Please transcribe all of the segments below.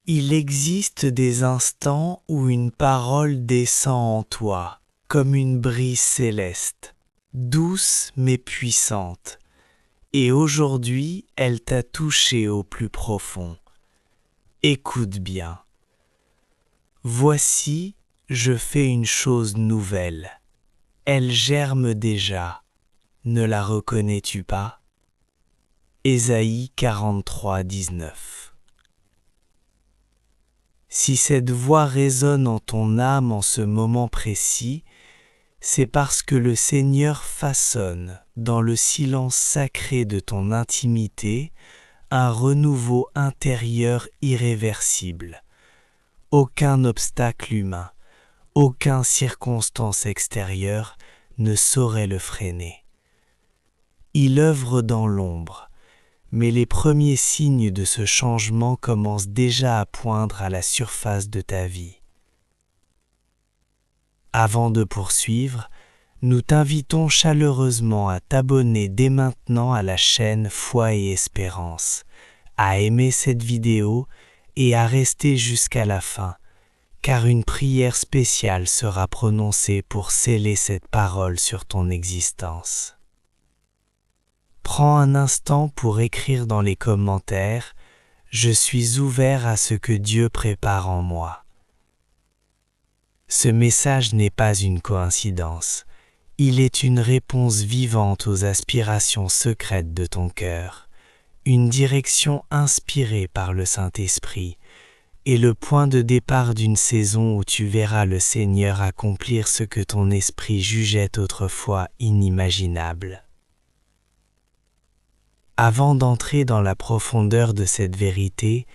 Il existe des instants où une parole descend en toi, comme une brise céleste, douce mais puissante, et aujourd'hui elle t'a touché au plus profond. Écoute bien. Voici, je fais une chose nouvelle. Elle germe déjà. Ne la reconnais-tu pas? Ésaïe 43, 19. Si cette voix résonne en ton âme en ce moment précis, c'est parce que le Seigneur façonne, dans le silence sacré de ton intimité, un renouveau intérieur irréversible. Aucun obstacle humain, aucune circonstance extérieure ne saurait le freiner. Il œuvre dans l'ombre, mais les premiers signes de ce changement commencent déjà à poindre à la surface de ta vie. Avant de poursuivre, nous t'invitons chaleureusement à t'abonner dès maintenant à la chaîne Foi et Espérance, à aimer cette vidéo et à rester jusqu'à la fin, car une prière spéciale sera prononcée pour sceller cette parole sur ton existence. Prends un instant pour écrire dans les commentaires « Je suis ouvert à ce que Dieu prépare en moi ». Ce message n'est pas une coïncidence, il est une réponse vivante aux aspirations secrètes de ton cœur, une direction inspirée par le Saint-Esprit, et le point de départ d'une saison où tu verras le Seigneur accomplir ce que ton esprit jugeait autrefois inimaginable. Avant d'entrer dans la profondeur de cette vérité,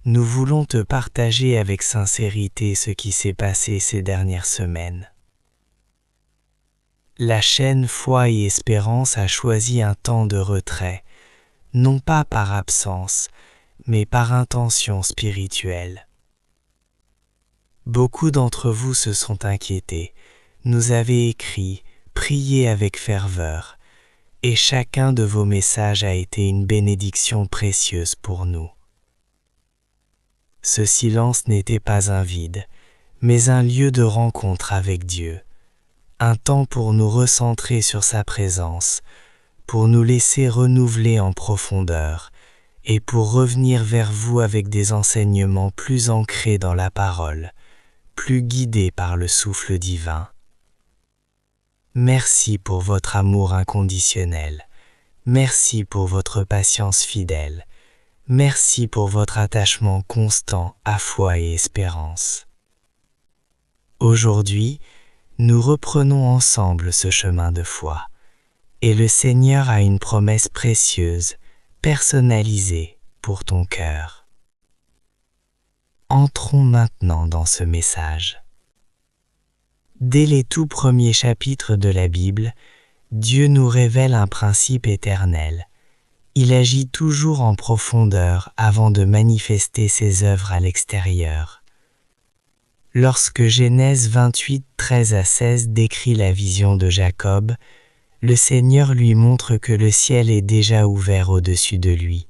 nous voulons te partager avec sincérité ce qui s'est passé ces dernières semaines. La chaîne Foi et Espérance a choisi un temps de retrait, non pas par absence, mais par intention spirituelle. Beaucoup d'entre vous se sont inquiétés, nous avez écrit, prié avec ferveur, et chacun de vos messages a été une bénédiction précieuse pour nous. Ce silence n'était pas un vide, mais un lieu de rencontre avec Dieu, un temps pour nous recentrer sur sa présence, pour nous laisser renouveler en profondeur, et pour revenir vers vous avec des enseignements plus ancrés dans la parole, plus guidés par le souffle divin. Merci pour votre amour inconditionnel, merci pour votre patience fidèle, merci pour votre attachement constant à Foi et Espérance. Aujourd'hui, nous reprenons ensemble ce chemin de foi, et le Seigneur a une promesse précieuse, personnalisée pour ton cœur. Entrons maintenant dans ce message. Dès les tout premiers chapitres de la Bible, Dieu nous révèle un principe éternel. Il agit toujours en profondeur avant de manifester ses œuvres à l'extérieur. Lorsque Genèse 28, 13 à 16 décrit la vision de Jacob, le Seigneur lui montre que le ciel est déjà ouvert au-dessus de lui,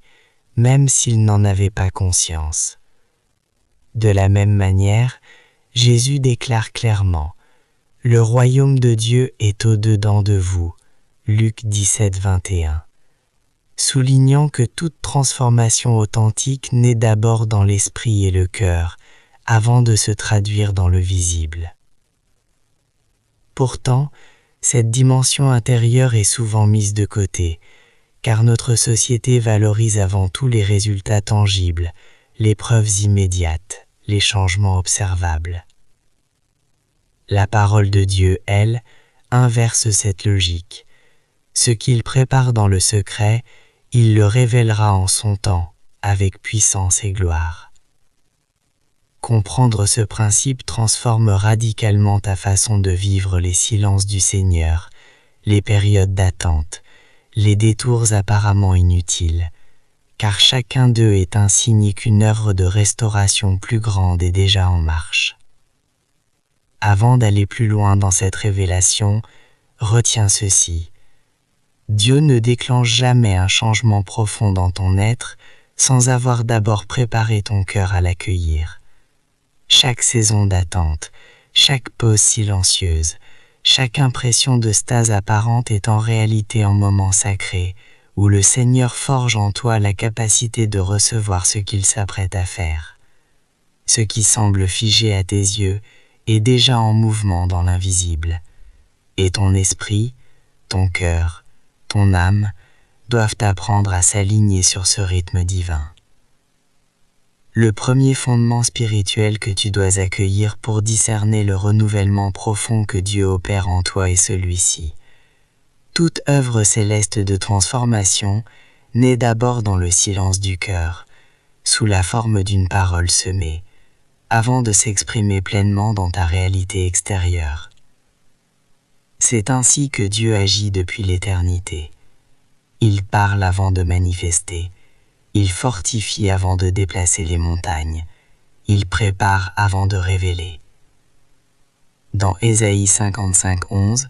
même s'il n'en avait pas conscience. De la même manière, Jésus déclare clairement « Le royaume de Dieu est au-dedans de vous » Luc 17, 21, soulignant que toute transformation authentique naît d'abord dans l'esprit et le cœur, avant de se traduire dans le visible. Pourtant, cette dimension intérieure est souvent mise de côté, car notre société valorise avant tout les résultats tangibles, les preuves immédiates, les changements observables. La parole de Dieu, elle, inverse cette logique. Ce qu'il prépare dans le secret, il le révélera en son temps, avec puissance et gloire. Comprendre ce principe transforme radicalement ta façon de vivre les silences du Seigneur, les périodes d'attente, les détours apparemment inutiles, car chacun d'eux est un signe qu'une œuvre de restauration plus grande est déjà en marche. Avant d'aller plus loin dans cette révélation, retiens ceci. Dieu ne déclenche jamais un changement profond dans ton être sans avoir d'abord préparé ton cœur à l'accueillir. Chaque saison d'attente, chaque pause silencieuse, chaque impression de stase apparente est en réalité un moment sacré, où le Seigneur forge en toi la capacité de recevoir ce qu'il s'apprête à faire. Ce qui semble figé à tes yeux est déjà en mouvement dans l'invisible, et ton esprit, ton cœur, ton âme doivent apprendre à s'aligner sur ce rythme divin. Le premier fondement spirituel que tu dois accueillir pour discerner le renouvellement profond que Dieu opère en toi est celui-ci. Toute œuvre céleste de transformation naît d'abord dans le silence du cœur, sous la forme d'une parole semée, avant de s'exprimer pleinement dans ta réalité extérieure. C'est ainsi que Dieu agit depuis l'éternité. Il parle avant de manifester. Il fortifie avant de déplacer les montagnes. Il prépare avant de révéler. Dans Ésaïe 55:11,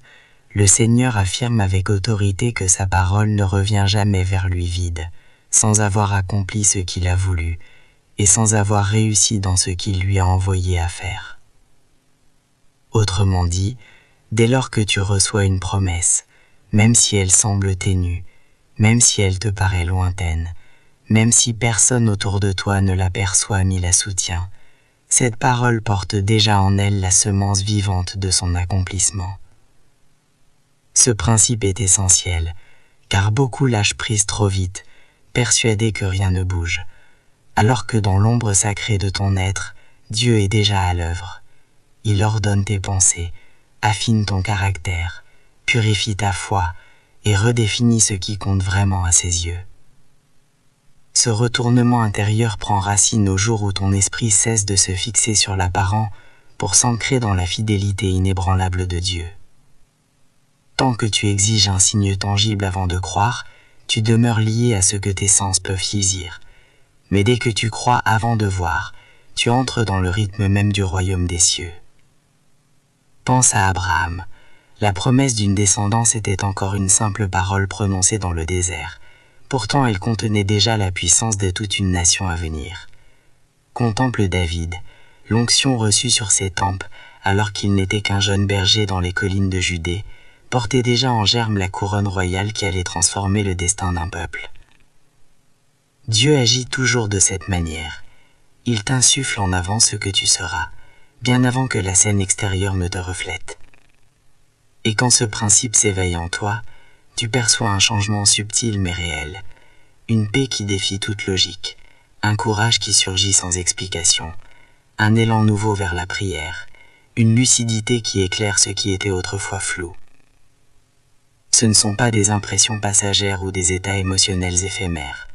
le Seigneur affirme avec autorité que sa parole ne revient jamais vers lui vide, sans avoir accompli ce qu'il a voulu, et sans avoir réussi dans ce qu'il lui a envoyé à faire. Autrement dit, dès lors que tu reçois une promesse, même si elle semble ténue, même si elle te paraît lointaine, même si personne autour de toi ne l'aperçoit ni la soutient, cette parole porte déjà en elle la semence vivante de son accomplissement. Ce principe est essentiel, car beaucoup lâchent prise trop vite, persuadés que rien ne bouge, alors que dans l'ombre sacrée de ton être, Dieu est déjà à l'œuvre. Il ordonne tes pensées, affine ton caractère, purifie ta foi et redéfinit ce qui compte vraiment à ses yeux. Ce retournement intérieur prend racine au jour où ton esprit cesse de se fixer sur l'apparent pour s'ancrer dans la fidélité inébranlable de Dieu. Tant que tu exiges un signe tangible avant de croire, tu demeures lié à ce que tes sens peuvent saisir. Mais dès que tu crois avant de voir, tu entres dans le rythme même du royaume des cieux. Pense à Abraham. La promesse d'une descendance était encore une simple parole prononcée dans le désert. Pourtant, elle contenait déjà la puissance de toute une nation à venir. Contemple David, l'onction reçue sur ses tempes, alors qu'il n'était qu'un jeune berger dans les collines de Judée, portait déjà en germe la couronne royale qui allait transformer le destin d'un peuple. Dieu agit toujours de cette manière. Il t'insuffle en avant ce que tu seras, bien avant que la scène extérieure ne te reflète. Et quand ce principe s'éveille en toi, tu perçois un changement subtil mais réel, une paix qui défie toute logique, un courage qui surgit sans explication, un élan nouveau vers la prière, une lucidité qui éclaire ce qui était autrefois flou. Ce ne sont pas des impressions passagères ou des états émotionnels éphémères.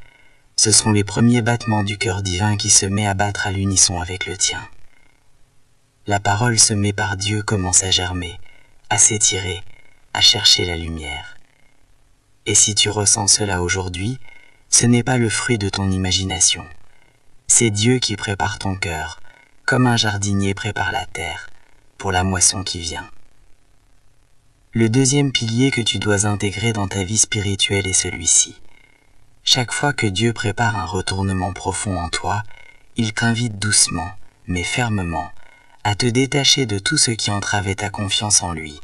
Ce sont les premiers battements du cœur divin qui se met à battre à l'unisson avec le tien. La parole semée par Dieu commence à germer, à s'étirer, à chercher la lumière. Et si tu ressens cela aujourd'hui, ce n'est pas le fruit de ton imagination. C'est Dieu qui prépare ton cœur, comme un jardinier prépare la terre, pour la moisson qui vient. Le deuxième pilier que tu dois intégrer dans ta vie spirituelle est celui-ci. Chaque fois que Dieu prépare un retournement profond en toi, il t'invite doucement, mais fermement, à te détacher de tout ce qui entravait ta confiance en lui.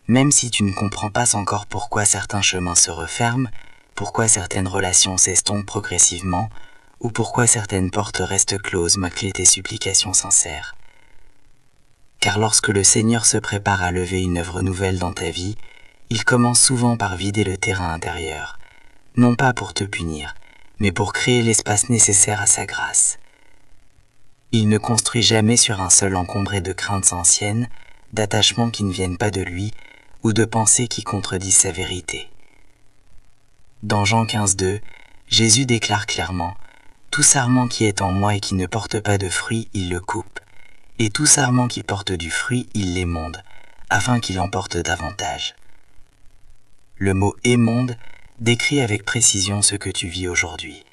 Même si tu ne comprends pas encore pourquoi certains chemins se referment, pourquoi certaines relations s'estompent progressivement, ou pourquoi certaines portes restent closes malgré tes supplications sincères. Car lorsque le Seigneur se prépare à lever une œuvre nouvelle dans ta vie, il commence souvent par vider le terrain intérieur, non pas pour te punir, mais pour créer l'espace nécessaire à sa grâce. Il ne construit jamais sur un sol encombré de craintes anciennes, d'attachements qui ne viennent pas de lui, ou de pensées qui contredisent sa vérité. Dans Jean 15:2, Jésus déclare clairement « Tout sarment qui est en moi et qui ne porte pas de fruit, il le coupe, et tout sarment qui porte du fruit, il l'émonde, afin qu'il en porte davantage. » Le mot « émonde » décrit avec précision ce que tu vis aujourd'hui.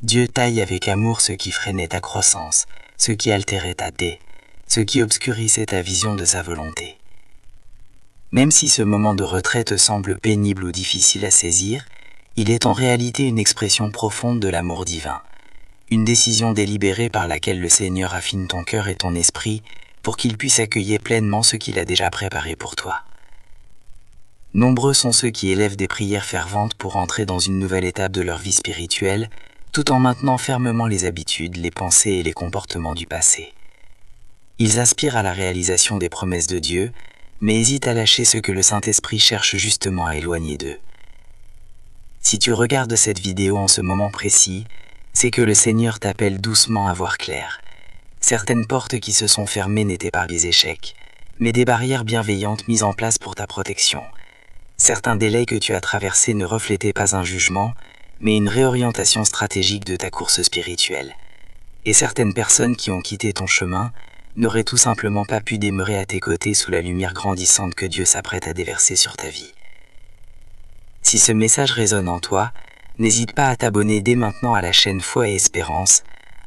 Dieu taille avec amour ce qui freinait ta croissance, ce qui altérait ta paix, ce qui obscurissait ta vision de sa volonté. Même si ce moment de retrait te semble pénible ou difficile à saisir, il est en réalité une expression profonde de l'amour divin, Une décision délibérée par laquelle le Seigneur affine ton cœur et ton esprit pour qu'il puisse accueillir pleinement ce qu'il a déjà préparé pour toi. Nombreux sont ceux qui élèvent des prières ferventes pour entrer dans une nouvelle étape de leur vie spirituelle, tout en maintenant fermement les habitudes, les pensées et les comportements du passé. Ils aspirent à la réalisation des promesses de Dieu, mais hésitent à lâcher ce que le Saint-Esprit cherche justement à éloigner d'eux. Si tu regardes cette vidéo en ce moment précis, c'est que le Seigneur t'appelle doucement à voir clair. Certaines portes qui se sont fermées n'étaient pas des échecs, mais des barrières bienveillantes mises en place pour ta protection. Certains délais que tu as traversés ne reflétaient pas un jugement, mais une réorientation stratégique de ta course spirituelle. Et certaines personnes qui ont quitté ton chemin n'auraient tout simplement pas pu demeurer à tes côtés sous la lumière grandissante que Dieu s'apprête à déverser sur ta vie. Si ce message résonne en toi, n'hésite pas à t'abonner dès maintenant à la chaîne Foi et Espérance,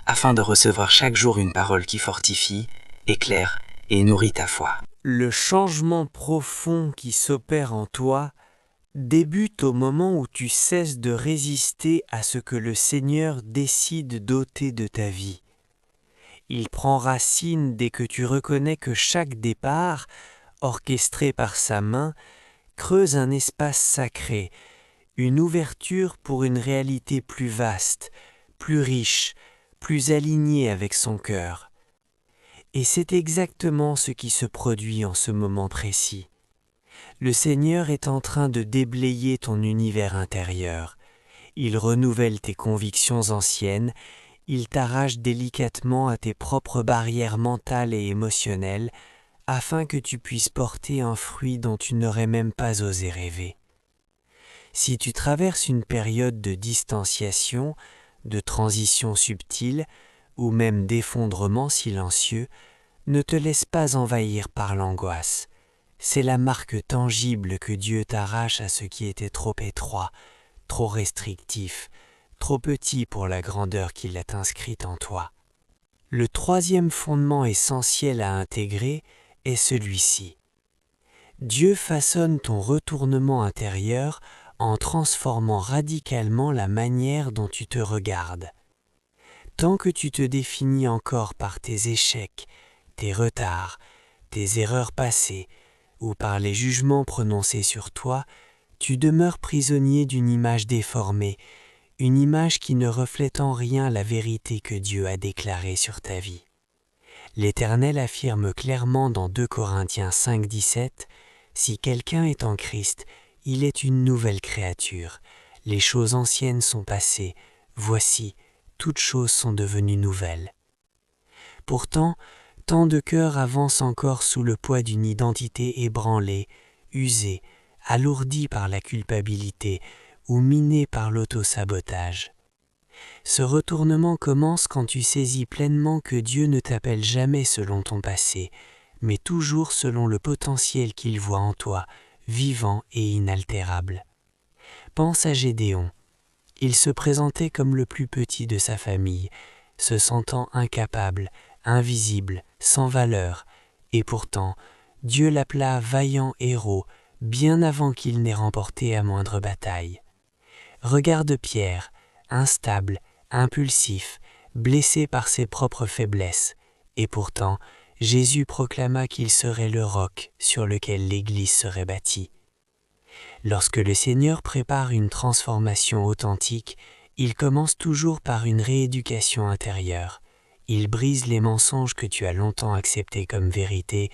afin de recevoir chaque jour une parole qui fortifie, éclaire et nourrit ta foi. Le changement profond qui s'opère en toi débute au moment où tu cesses de résister à ce que le Seigneur décide d'ôter de ta vie. Il prend racine dès que tu reconnais que chaque départ, orchestré par sa main, creuse un espace sacré, une ouverture pour une réalité plus vaste, plus riche, plus alignée avec son cœur. Et c'est exactement ce qui se produit en ce moment précis. Le Seigneur est en train de déblayer ton univers intérieur. Il renouvelle tes convictions anciennes, il t'arrache délicatement à tes propres barrières mentales et émotionnelles, afin que tu puisses porter un fruit dont tu n'aurais même pas osé rêver. Si tu traverses une période de distanciation, de transition subtile, ou même d'effondrement silencieux, ne te laisse pas envahir par l'angoisse. C'est la marque tangible que Dieu t'arrache à ce qui était trop étroit, trop restrictif, trop petit pour la grandeur qu'il a inscrite en toi. Le troisième fondement essentiel à intégrer est celui-ci. Dieu façonne ton retournement intérieur en transformant radicalement la manière dont tu te regardes. Tant que tu te définis encore par tes échecs, tes retards, tes erreurs passées, ou par les jugements prononcés sur toi, tu demeures prisonnier d'une image déformée, une image qui ne reflète en rien la vérité que Dieu a déclarée sur ta vie. L'Éternel affirme clairement dans 2 Corinthiens 5,17 « Si quelqu'un est en Christ, il est une nouvelle créature. Les choses anciennes sont passées, voici, toutes choses sont devenues nouvelles. » Pourtant, tant de cœurs avancent encore sous le poids d'une identité ébranlée, usée, alourdie par la culpabilité ou minée par l'auto-sabotage. Ce retournement commence quand tu saisis pleinement que Dieu ne t'appelle jamais selon ton passé, mais toujours selon le potentiel qu'il voit en toi, vivant et inaltérable. Pense à Gédéon. Il se présentait comme le plus petit de sa famille, se sentant incapable, invisible, sans valeur, et pourtant, Dieu l'appela vaillant héros bien avant qu'il n'ait remporté à moindre bataille. Regarde Pierre, instable, impulsif, blessé par ses propres faiblesses, et pourtant, Jésus proclama qu'il serait le roc sur lequel l'Église serait bâtie. Lorsque le Seigneur prépare une transformation authentique, il commence toujours par une rééducation intérieure. Il brise les mensonges que tu as longtemps acceptés comme vérité,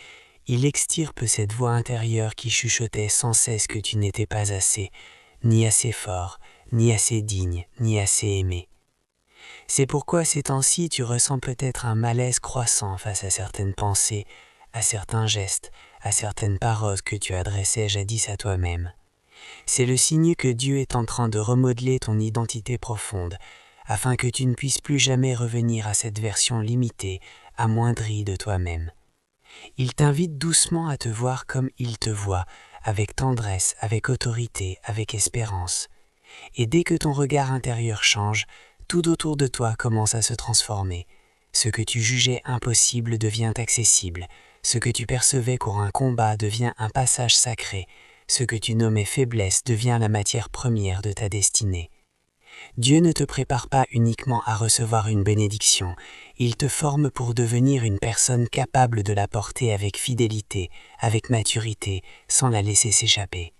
il extirpe cette voix intérieure qui chuchotait sans cesse que tu n'étais pas assez, ni assez fort, ni assez digne, ni assez aimé. C'est pourquoi ces temps-ci tu ressens peut-être un malaise croissant face à certaines pensées, à certains gestes, à certaines paroles que tu adressais jadis à toi-même. C'est le signe que Dieu est en train de remodeler ton identité profonde, afin que tu ne puisses plus jamais revenir à cette version limitée, amoindrie de toi-même. Il t'invite doucement à te voir comme il te voit, avec tendresse, avec autorité, avec espérance. Et dès que ton regard intérieur change, tout autour de toi commence à se transformer. Ce que tu jugeais impossible devient accessible. Ce que tu percevais comme un combat devient un passage sacré. Ce que tu nommais faiblesse devient la matière première de ta destinée. Dieu ne te prépare pas uniquement à recevoir une bénédiction, il te forme pour devenir une personne capable de la porter avec fidélité, avec maturité, sans la laisser s'échapper.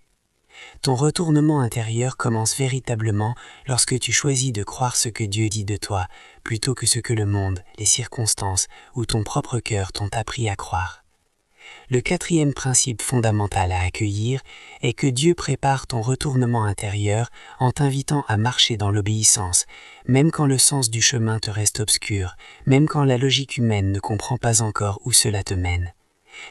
Ton retournement intérieur commence véritablement lorsque tu choisis de croire ce que Dieu dit de toi, plutôt que ce que le monde, les circonstances ou ton propre cœur t'ont appris à croire. Le quatrième principe fondamental à accueillir est que Dieu prépare ton retournement intérieur en t'invitant à marcher dans l'obéissance, même quand le sens du chemin te reste obscur, même quand la logique humaine ne comprend pas encore où cela te mène.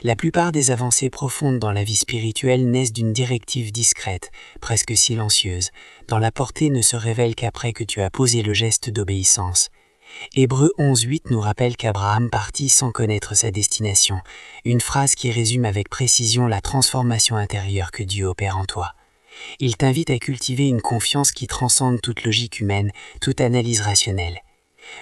La plupart des avancées profondes dans la vie spirituelle naissent d'une directive discrète, presque silencieuse, dont la portée ne se révèle qu'après que tu as posé le geste d'obéissance. Hébreux 11:8 nous rappelle qu'Abraham partit sans connaître sa destination, une phrase qui résume avec précision la transformation intérieure que Dieu opère en toi. Il t'invite à cultiver une confiance qui transcende toute logique humaine, toute analyse rationnelle.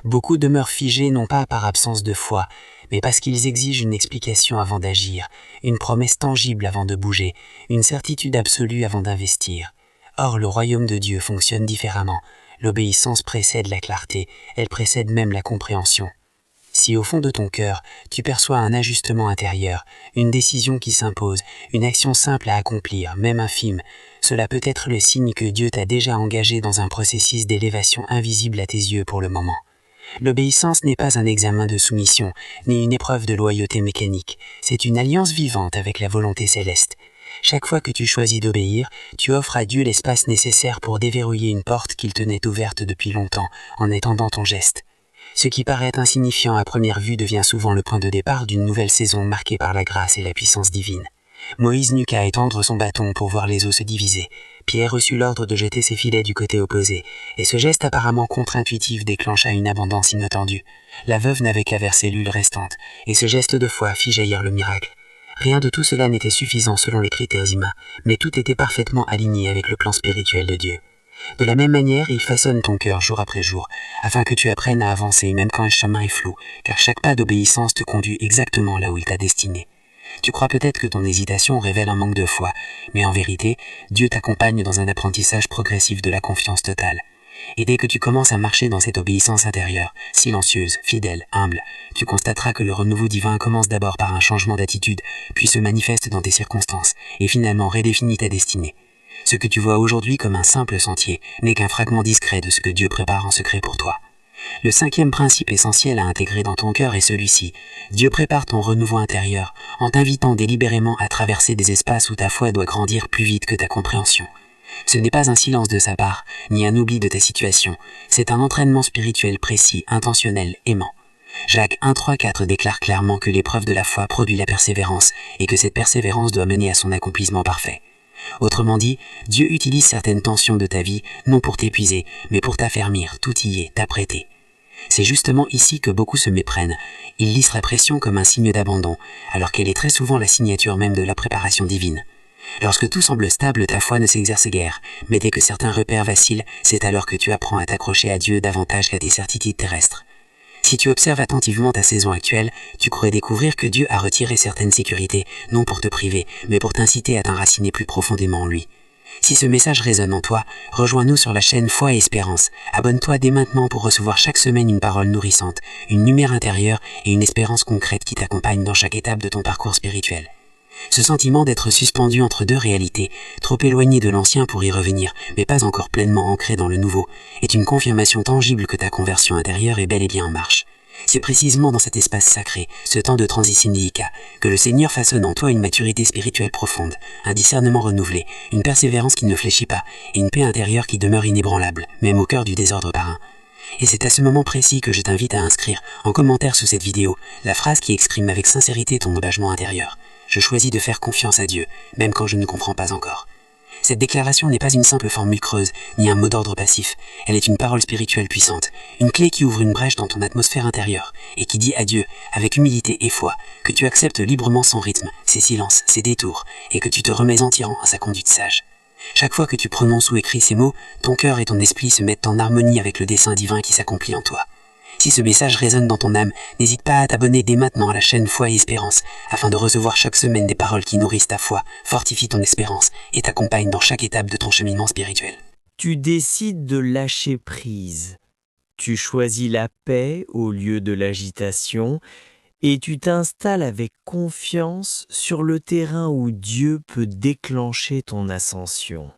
Beaucoup demeurent figés non pas par absence de foi, mais parce qu'ils exigent une explication avant d'agir, une promesse tangible avant de bouger, une certitude absolue avant d'investir. Or, le royaume de Dieu fonctionne différemment. L'obéissance précède la clarté, elle précède même la compréhension. Si au fond de ton cœur, tu perçois un ajustement intérieur, une décision qui s'impose, une action simple à accomplir, même infime, cela peut être le signe que Dieu t'a déjà engagé dans un processus d'élévation invisible à tes yeux pour le moment. L'obéissance n'est pas un examen de soumission, ni une épreuve de loyauté mécanique, c'est une alliance vivante avec la volonté céleste. Chaque fois que tu choisis d'obéir, tu offres à Dieu l'espace nécessaire pour déverrouiller une porte qu'il tenait ouverte depuis longtemps, en étendant ton geste. Ce qui paraît insignifiant à première vue devient souvent le point de départ d'une nouvelle saison marquée par la grâce et la puissance divine. Moïse n'eut qu'à étendre son bâton pour voir les eaux se diviser. Pierre reçut l'ordre de jeter ses filets du côté opposé, et ce geste apparemment contre-intuitif déclencha une abondance inattendue. La veuve n'avait qu'à verser l'huile restante, et ce geste de foi fit jaillir le miracle. Rien de tout cela n'était suffisant selon les critères humains, mais tout était parfaitement aligné avec le plan spirituel de Dieu. De la même manière, il façonne ton cœur jour après jour, afin que tu apprennes à avancer même quand le chemin est flou, car chaque pas d'obéissance te conduit exactement là où il t'a destiné. Tu crois peut-être que ton hésitation révèle un manque de foi, mais en vérité, Dieu t'accompagne dans un apprentissage progressif de la confiance totale. Et dès que tu commences à marcher dans cette obéissance intérieure, silencieuse, fidèle, humble, tu constateras que le renouveau divin commence d'abord par un changement d'attitude, puis se manifeste dans tes circonstances, et finalement redéfinit ta destinée. Ce que tu vois aujourd'hui comme un simple sentier n'est qu'un fragment discret de ce que Dieu prépare en secret pour toi. Le cinquième principe essentiel à intégrer dans ton cœur est celui-ci. Dieu prépare ton renouveau intérieur en t'invitant délibérément à traverser des espaces où ta foi doit grandir plus vite que ta compréhension. Ce n'est pas un silence de sa part, ni un oubli de ta situation, c'est un entraînement spirituel précis, intentionnel, aimant. Jacques 1:3-4 déclare clairement que l'épreuve de la foi produit la persévérance, et que cette persévérance doit mener à son accomplissement parfait. Autrement dit, Dieu utilise certaines tensions de ta vie, non pour t'épuiser, mais pour t'affermir, t'outiller, t'apprêter. C'est justement ici que beaucoup se méprennent. Ils lisent la pression comme un signe d'abandon, alors qu'elle est très souvent la signature même de la préparation divine. Lorsque tout semble stable, ta foi ne s'exerce guère, mais dès que certains repères vacillent, c'est alors que tu apprends à t'accrocher à Dieu davantage qu'à tes certitudes terrestres. Si tu observes attentivement ta saison actuelle, tu pourrais découvrir que Dieu a retiré certaines sécurités, non pour te priver, mais pour t'inciter à t'enraciner plus profondément en lui. Si ce message résonne en toi, rejoins-nous sur la chaîne Foi et Espérance. Abonne-toi dès maintenant pour recevoir chaque semaine une parole nourrissante, une lumière intérieure et une espérance concrète qui t'accompagne dans chaque étape de ton parcours spirituel. Ce sentiment d'être suspendu entre deux réalités, trop éloigné de l'ancien pour y revenir, mais pas encore pleinement ancré dans le nouveau, est une confirmation tangible que ta conversion intérieure est bel et bien en marche. C'est précisément dans cet espace sacré, ce temps de transition délicat, que le Seigneur façonne en toi une maturité spirituelle profonde, un discernement renouvelé, une persévérance qui ne fléchit pas, et une paix intérieure qui demeure inébranlable, même au cœur du désordre parrain. Et c'est à ce moment précis que je t'invite à inscrire, en commentaire sous cette vidéo, la phrase qui exprime avec sincérité ton engagement intérieur. Je choisis de faire confiance à Dieu, même quand je ne comprends pas encore. Cette déclaration n'est pas une simple formule creuse, ni un mot d'ordre passif. Elle est une parole spirituelle puissante, une clé qui ouvre une brèche dans ton atmosphère intérieure, et qui dit à Dieu, avec humilité et foi, que tu acceptes librement son rythme, ses silences, ses détours, et que tu te remets entièrement à sa conduite sage. Chaque fois que tu prononces ou écris ces mots, ton cœur et ton esprit se mettent en harmonie avec le dessein divin qui s'accomplit en toi. Si ce message résonne dans ton âme, n'hésite pas à t'abonner dès maintenant à la chaîne Foi et Espérance, afin de recevoir chaque semaine des paroles qui nourrissent ta foi, fortifient ton espérance et t'accompagnent dans chaque étape de ton cheminement spirituel. Tu décides de lâcher prise. Tu choisis la paix au lieu de l'agitation et tu t'installes avec confiance sur le terrain où Dieu peut déclencher ton ascension.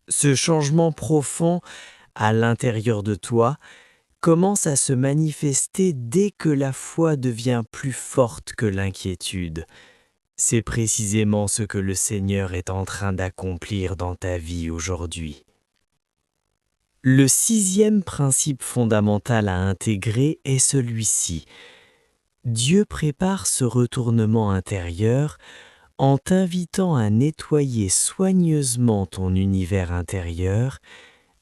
Ce changement profond à l'intérieur de toi commence à se manifester dès que la foi devient plus forte que l'inquiétude. C'est précisément ce que le Seigneur est en train d'accomplir dans ta vie aujourd'hui. Le 6e principe fondamental à intégrer est celui-ci. Dieu prépare ce retournement intérieur en t'invitant à nettoyer soigneusement ton univers intérieur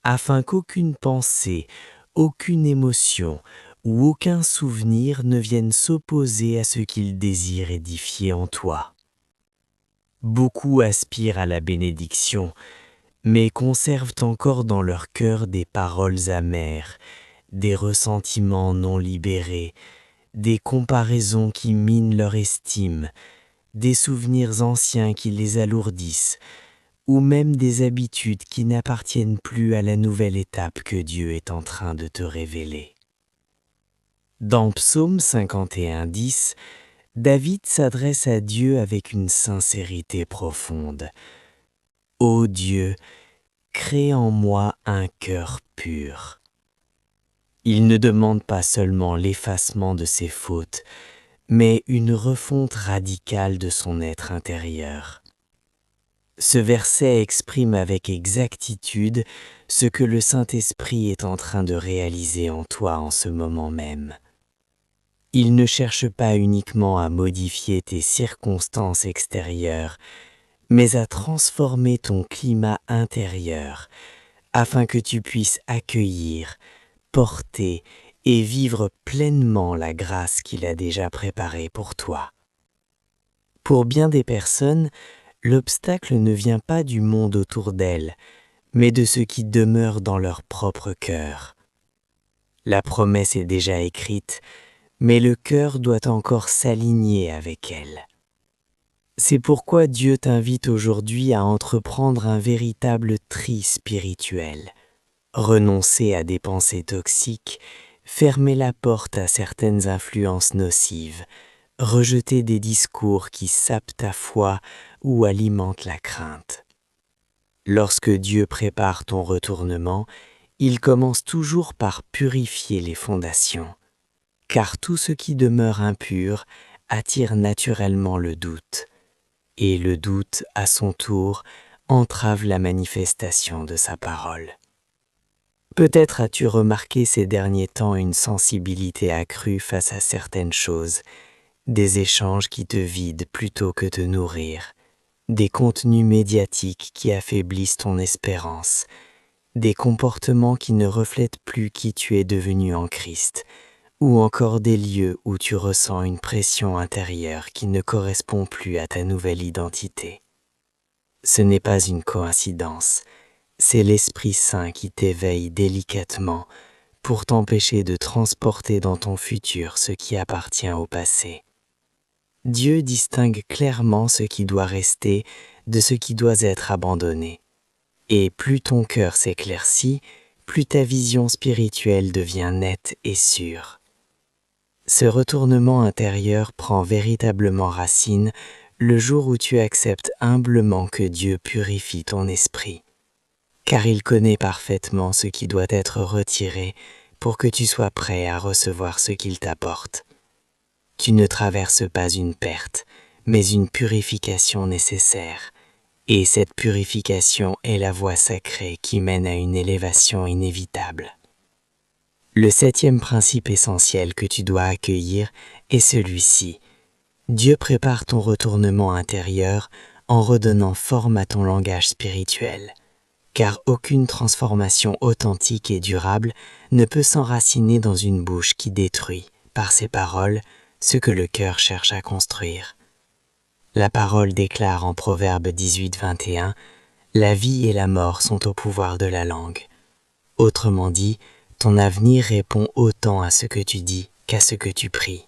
afin qu'aucune pensée, aucune émotion ou aucun souvenir ne vienne s'opposer à ce qu'il désire édifier en toi. Beaucoup aspirent à la bénédiction, mais conservent encore dans leur cœur des paroles amères, des ressentiments non libérés, des comparaisons qui minent leur estime, des souvenirs anciens qui les alourdissent, ou même des habitudes qui n'appartiennent plus à la nouvelle étape que Dieu est en train de te révéler. Dans Psaume 51:10, David s'adresse à Dieu avec une sincérité profonde. « Ô Dieu, crée en moi un cœur pur. » Il ne demande pas seulement l'effacement de ses fautes, mais une refonte radicale de son être intérieur. Ce verset exprime avec exactitude ce que le Saint-Esprit est en train de réaliser en toi en ce moment même. Il ne cherche pas uniquement à modifier tes circonstances extérieures, mais à transformer ton climat intérieur, afin que tu puisses accueillir, porter et vivre pleinement la grâce qu'il a déjà préparée pour toi. Pour bien des personnes, l'obstacle ne vient pas du monde autour d'elles, mais de ce qui demeure dans leur propre cœur. La promesse est déjà écrite, mais le cœur doit encore s'aligner avec elle. C'est pourquoi Dieu t'invite aujourd'hui à entreprendre un véritable tri spirituel. Renoncer à des pensées toxiques, fermer la porte à certaines influences nocives, rejeter des discours qui sapent ta foi ou alimentent la crainte. Lorsque Dieu prépare ton retournement, il commence toujours par purifier les fondations, car tout ce qui demeure impur attire naturellement le doute, et le doute, à son tour, entrave la manifestation de sa parole. Peut-être as-tu remarqué ces derniers temps une sensibilité accrue face à certaines choses, des échanges qui te vident plutôt que te nourrir, des contenus médiatiques qui affaiblissent ton espérance, des comportements qui ne reflètent plus qui tu es devenu en Christ, ou encore des lieux où tu ressens une pression intérieure qui ne correspond plus à ta nouvelle identité. Ce n'est pas une coïncidence, c'est l'Esprit Saint qui t'éveille délicatement pour t'empêcher de transporter dans ton futur ce qui appartient au passé. Dieu distingue clairement ce qui doit rester de ce qui doit être abandonné. Et plus ton cœur s'éclaircit, plus ta vision spirituelle devient nette et sûre. Ce retournement intérieur prend véritablement racine le jour où tu acceptes humblement que Dieu purifie ton esprit, car il connaît parfaitement ce qui doit être retiré pour que tu sois prêt à recevoir ce qu'il t'apporte. Tu ne traverses pas une perte, mais une purification nécessaire, et cette purification est la voie sacrée qui mène à une élévation inévitable. Le 7e principe essentiel que tu dois accueillir est celui-ci. Dieu prépare ton retournement intérieur en redonnant forme à ton langage spirituel, car aucune transformation authentique et durable ne peut s'enraciner dans une bouche qui détruit, par ses paroles, ce que le cœur cherche à construire. La parole déclare en Proverbe 18:21 « La vie et la mort sont au pouvoir de la langue ». Autrement dit, ton avenir répond autant à ce que tu dis qu'à ce que tu pries.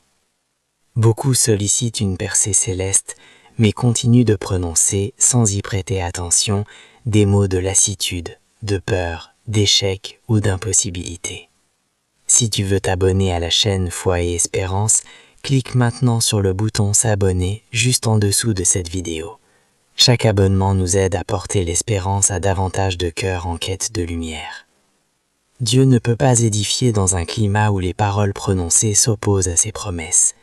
Beaucoup sollicitent une percée céleste, mais continuent de prononcer, sans y prêter attention, des mots de lassitude, de peur, d'échec ou d'impossibilité. Si tu veux t'abonner à la chaîne Foi et Espérance, clique maintenant sur le bouton s'abonner juste en dessous de cette vidéo. Chaque abonnement nous aide à porter l'espérance à davantage de cœurs en quête de lumière. Dieu ne peut pas édifier dans un climat où les paroles prononcées s'opposent à ses promesses.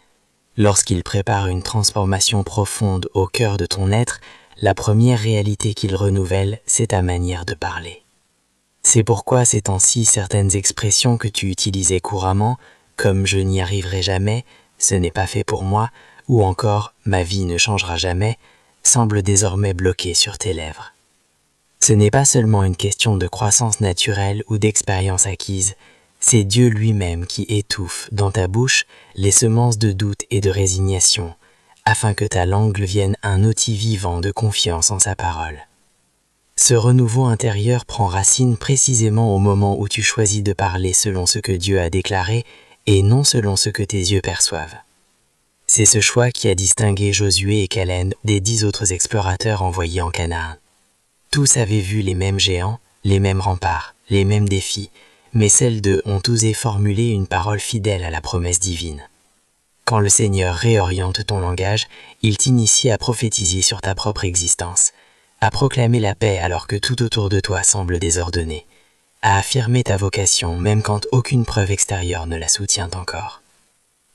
Lorsqu'il prépare une transformation profonde au cœur de ton être, la première réalité qu'il renouvelle, c'est ta manière de parler. C'est pourquoi ces temps-ci, certaines expressions que tu utilisais couramment, comme « je n'y arriverai jamais »,« ce n'est pas fait pour moi » ou encore « ma vie ne changera jamais », semblent désormais bloquées sur tes lèvres. Ce n'est pas seulement une question de croissance naturelle ou d'expérience acquise, c'est Dieu lui-même qui étouffe dans ta bouche les semences de doute et de résignation, afin que ta langue devienne un outil vivant de confiance en sa parole. Ce renouveau intérieur prend racine précisément au moment où tu choisis de parler selon ce que Dieu a déclaré et non selon ce que tes yeux perçoivent. C'est ce choix qui a distingué Josué et Caleb des 10 autres explorateurs envoyés en Canaan. Tous avaient vu les mêmes géants, les mêmes remparts, les mêmes défis, mais celles d'eux ont osé formuler une parole fidèle à la promesse divine. Quand le Seigneur réoriente ton langage, il t'initie à prophétiser sur ta propre existence, à proclamer la paix alors que tout autour de toi semble désordonné, à affirmer ta vocation même quand aucune preuve extérieure ne la soutient encore.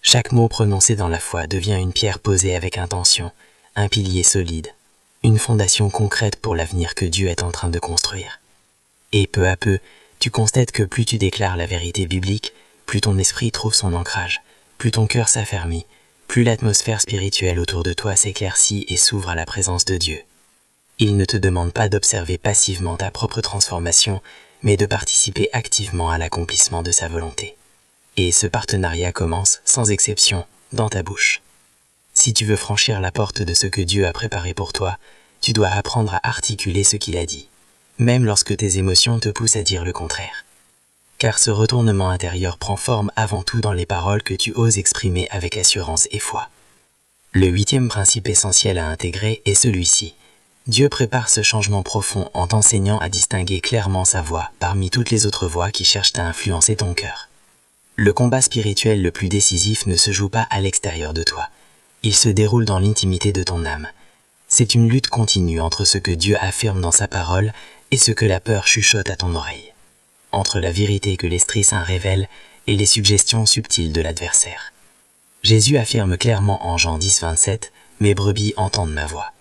Chaque mot prononcé dans la foi devient une pierre posée avec intention, un pilier solide, une fondation concrète pour l'avenir que Dieu est en train de construire. Et peu à peu, tu constates que plus tu déclares la vérité biblique, plus ton esprit trouve son ancrage, plus ton cœur s'affermit, plus l'atmosphère spirituelle autour de toi s'éclaircit et s'ouvre à la présence de Dieu. Il ne te demande pas d'observer passivement ta propre transformation, mais de participer activement à l'accomplissement de sa volonté. Et ce partenariat commence, sans exception, dans ta bouche. Si tu veux franchir la porte de ce que Dieu a préparé pour toi, tu dois apprendre à articuler ce qu'il a dit, même lorsque tes émotions te poussent à dire le contraire. Car ce retournement intérieur prend forme avant tout dans les paroles que tu oses exprimer avec assurance et foi. Le 8e principe essentiel à intégrer est celui-ci. Dieu prépare ce changement profond en t'enseignant à distinguer clairement sa voix parmi toutes les autres voix qui cherchent à influencer ton cœur. Le combat spirituel le plus décisif ne se joue pas à l'extérieur de toi. Il se déroule dans l'intimité de ton âme. C'est une lutte continue entre ce que Dieu affirme dans sa parole et ce que la peur chuchote à ton oreille, entre la vérité que l'Esprit Saint révèle et les suggestions subtiles de l'adversaire. Jésus affirme clairement en Jean 10, 27 « Mes brebis entendent ma voix ».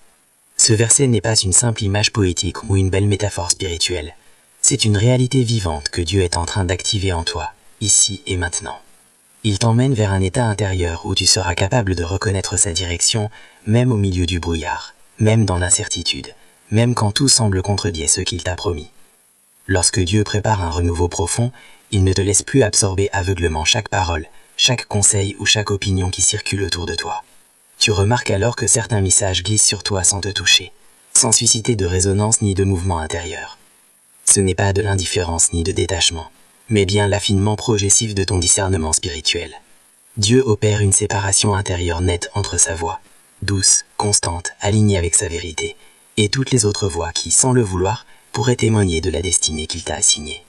Ce verset n'est pas une simple image poétique ou une belle métaphore spirituelle. C'est une réalité vivante que Dieu est en train d'activer en toi, ici et maintenant. Il t'emmène vers un état intérieur où tu seras capable de reconnaître sa direction, même au milieu du brouillard, même dans l'incertitude, même quand tout semble contredire ce qu'il t'a promis. Lorsque Dieu prépare un renouveau profond, il ne te laisse plus absorber aveuglement chaque parole, chaque conseil ou chaque opinion qui circule autour de toi. Tu remarques alors que certains messages glissent sur toi sans te toucher, sans susciter de résonance ni de mouvement intérieur. Ce n'est pas de l'indifférence ni de détachement, mais bien l'affinement progressif de ton discernement spirituel. Dieu opère une séparation intérieure nette entre sa voix, douce, constante, alignée avec sa vérité, et toutes les autres voix qui, sans le vouloir, pourraient témoigner de la destinée qu'il t'a assignée.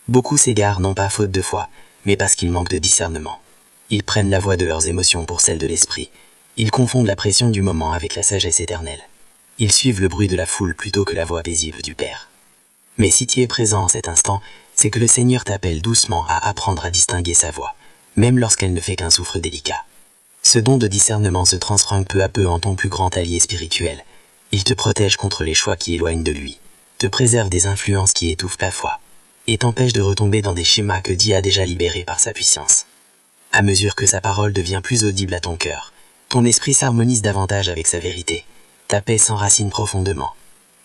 Beaucoup s'égarent non pas faute de foi, mais parce qu'ils manquent de discernement. Ils prennent la voix de leurs émotions pour celle de l'esprit. Ils confondent la pression du moment avec la sagesse éternelle. Ils suivent le bruit de la foule plutôt que la voix paisible du Père. Mais si tu es présent en cet instant, c'est que le Seigneur t'appelle doucement à apprendre à distinguer sa voix, même lorsqu'elle ne fait qu'un souffle délicat. Ce don de discernement se transforme peu à peu en ton plus grand allié spirituel. Il te protège contre les choix qui éloignent de lui, te préserve des influences qui étouffent ta foi, et t'empêche de retomber dans des schémas que Dieu a déjà libérés par sa puissance. À mesure que sa parole devient plus audible à ton cœur, ton esprit s'harmonise davantage avec sa vérité, ta paix s'enracine profondément,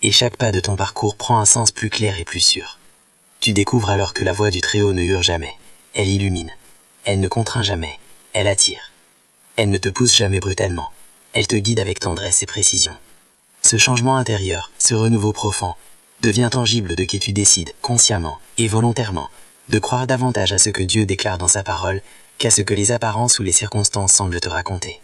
et chaque pas de ton parcours prend un sens plus clair et plus sûr. Tu découvres alors que la voix du Très-Haut ne hurle jamais, elle illumine, elle ne contraint jamais, elle attire. Elle ne te pousse jamais brutalement, elle te guide avec tendresse et précision. Ce changement intérieur, ce renouveau profond, devient tangible dès que tu décides, consciemment et volontairement, de croire davantage à ce que Dieu déclare dans sa parole qu'à ce que les apparences ou les circonstances semblent te raconter.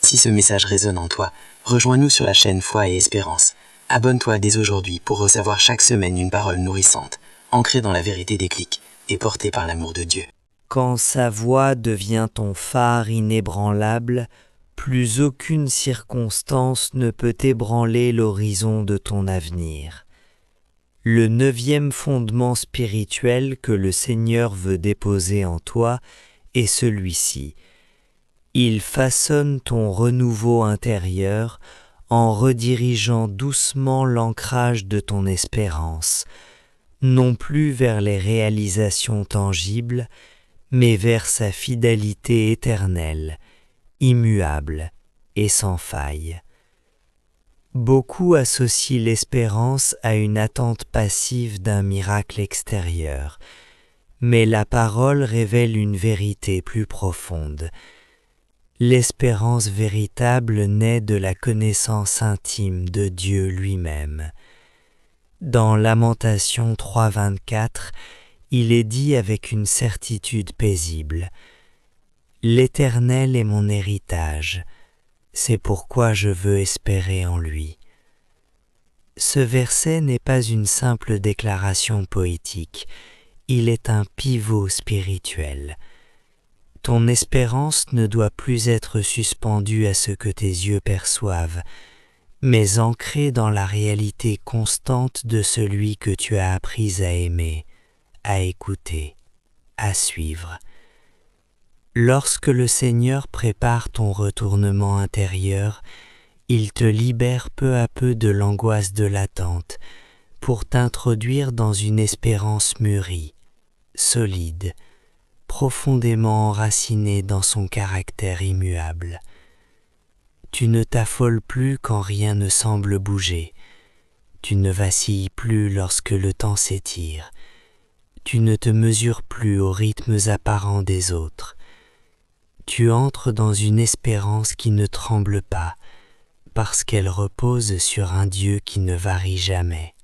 Si ce message résonne en toi, rejoins-nous sur la chaîne Foi et Espérance, Abonne-toi dès aujourd'hui pour recevoir chaque semaine une parole nourrissante, ancrée dans la vérité des clics et portée par l'amour de Dieu. Quand sa voix devient ton phare inébranlable, plus aucune circonstance ne peut ébranler l'horizon de ton avenir. Le 9e fondement spirituel que le Seigneur veut déposer en toi est celui-ci. Il façonne ton renouveau intérieur en redirigeant doucement l'ancrage de ton espérance, non plus vers les réalisations tangibles, mais vers sa fidélité éternelle, immuable et sans faille. Beaucoup associent l'espérance à une attente passive d'un miracle extérieur, mais la parole révèle une vérité plus profonde. L'espérance véritable naît de la connaissance intime de Dieu lui-même. Dans Lamentations 3:24, il est dit avec une certitude paisible : « L'Éternel est mon héritage, c'est pourquoi je veux espérer en lui. » Ce verset n'est pas une simple déclaration poétique, il est un pivot spirituel. Ton espérance ne doit plus être suspendue à ce que tes yeux perçoivent, mais ancrée dans la réalité constante de celui que tu as appris à aimer, à écouter, à suivre. Lorsque le Seigneur prépare ton retournement intérieur, il te libère peu à peu de l'angoisse de l'attente pour t'introduire dans une espérance mûrie, solide, profondément enracinée dans son caractère immuable. Tu ne t'affoles plus quand rien ne semble bouger, tu ne vacilles plus lorsque le temps s'étire, tu ne te mesures plus aux rythmes apparents des autres. Tu entres dans une espérance qui ne tremble pas, parce qu'elle repose sur un Dieu qui ne varie jamais.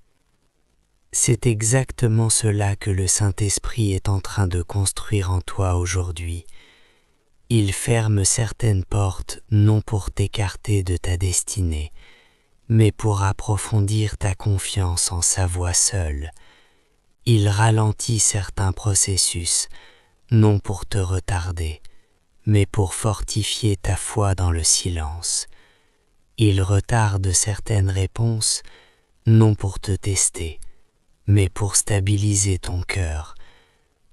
C'est exactement cela que le Saint-Esprit est en train de construire en toi aujourd'hui. Il ferme certaines portes non pour t'écarter de ta destinée, mais pour approfondir ta confiance en sa voix seule. Il ralentit certains processus, non pour te retarder, mais pour fortifier ta foi dans le silence. Il retarde certaines réponses, non pour te tester, mais pour stabiliser ton cœur,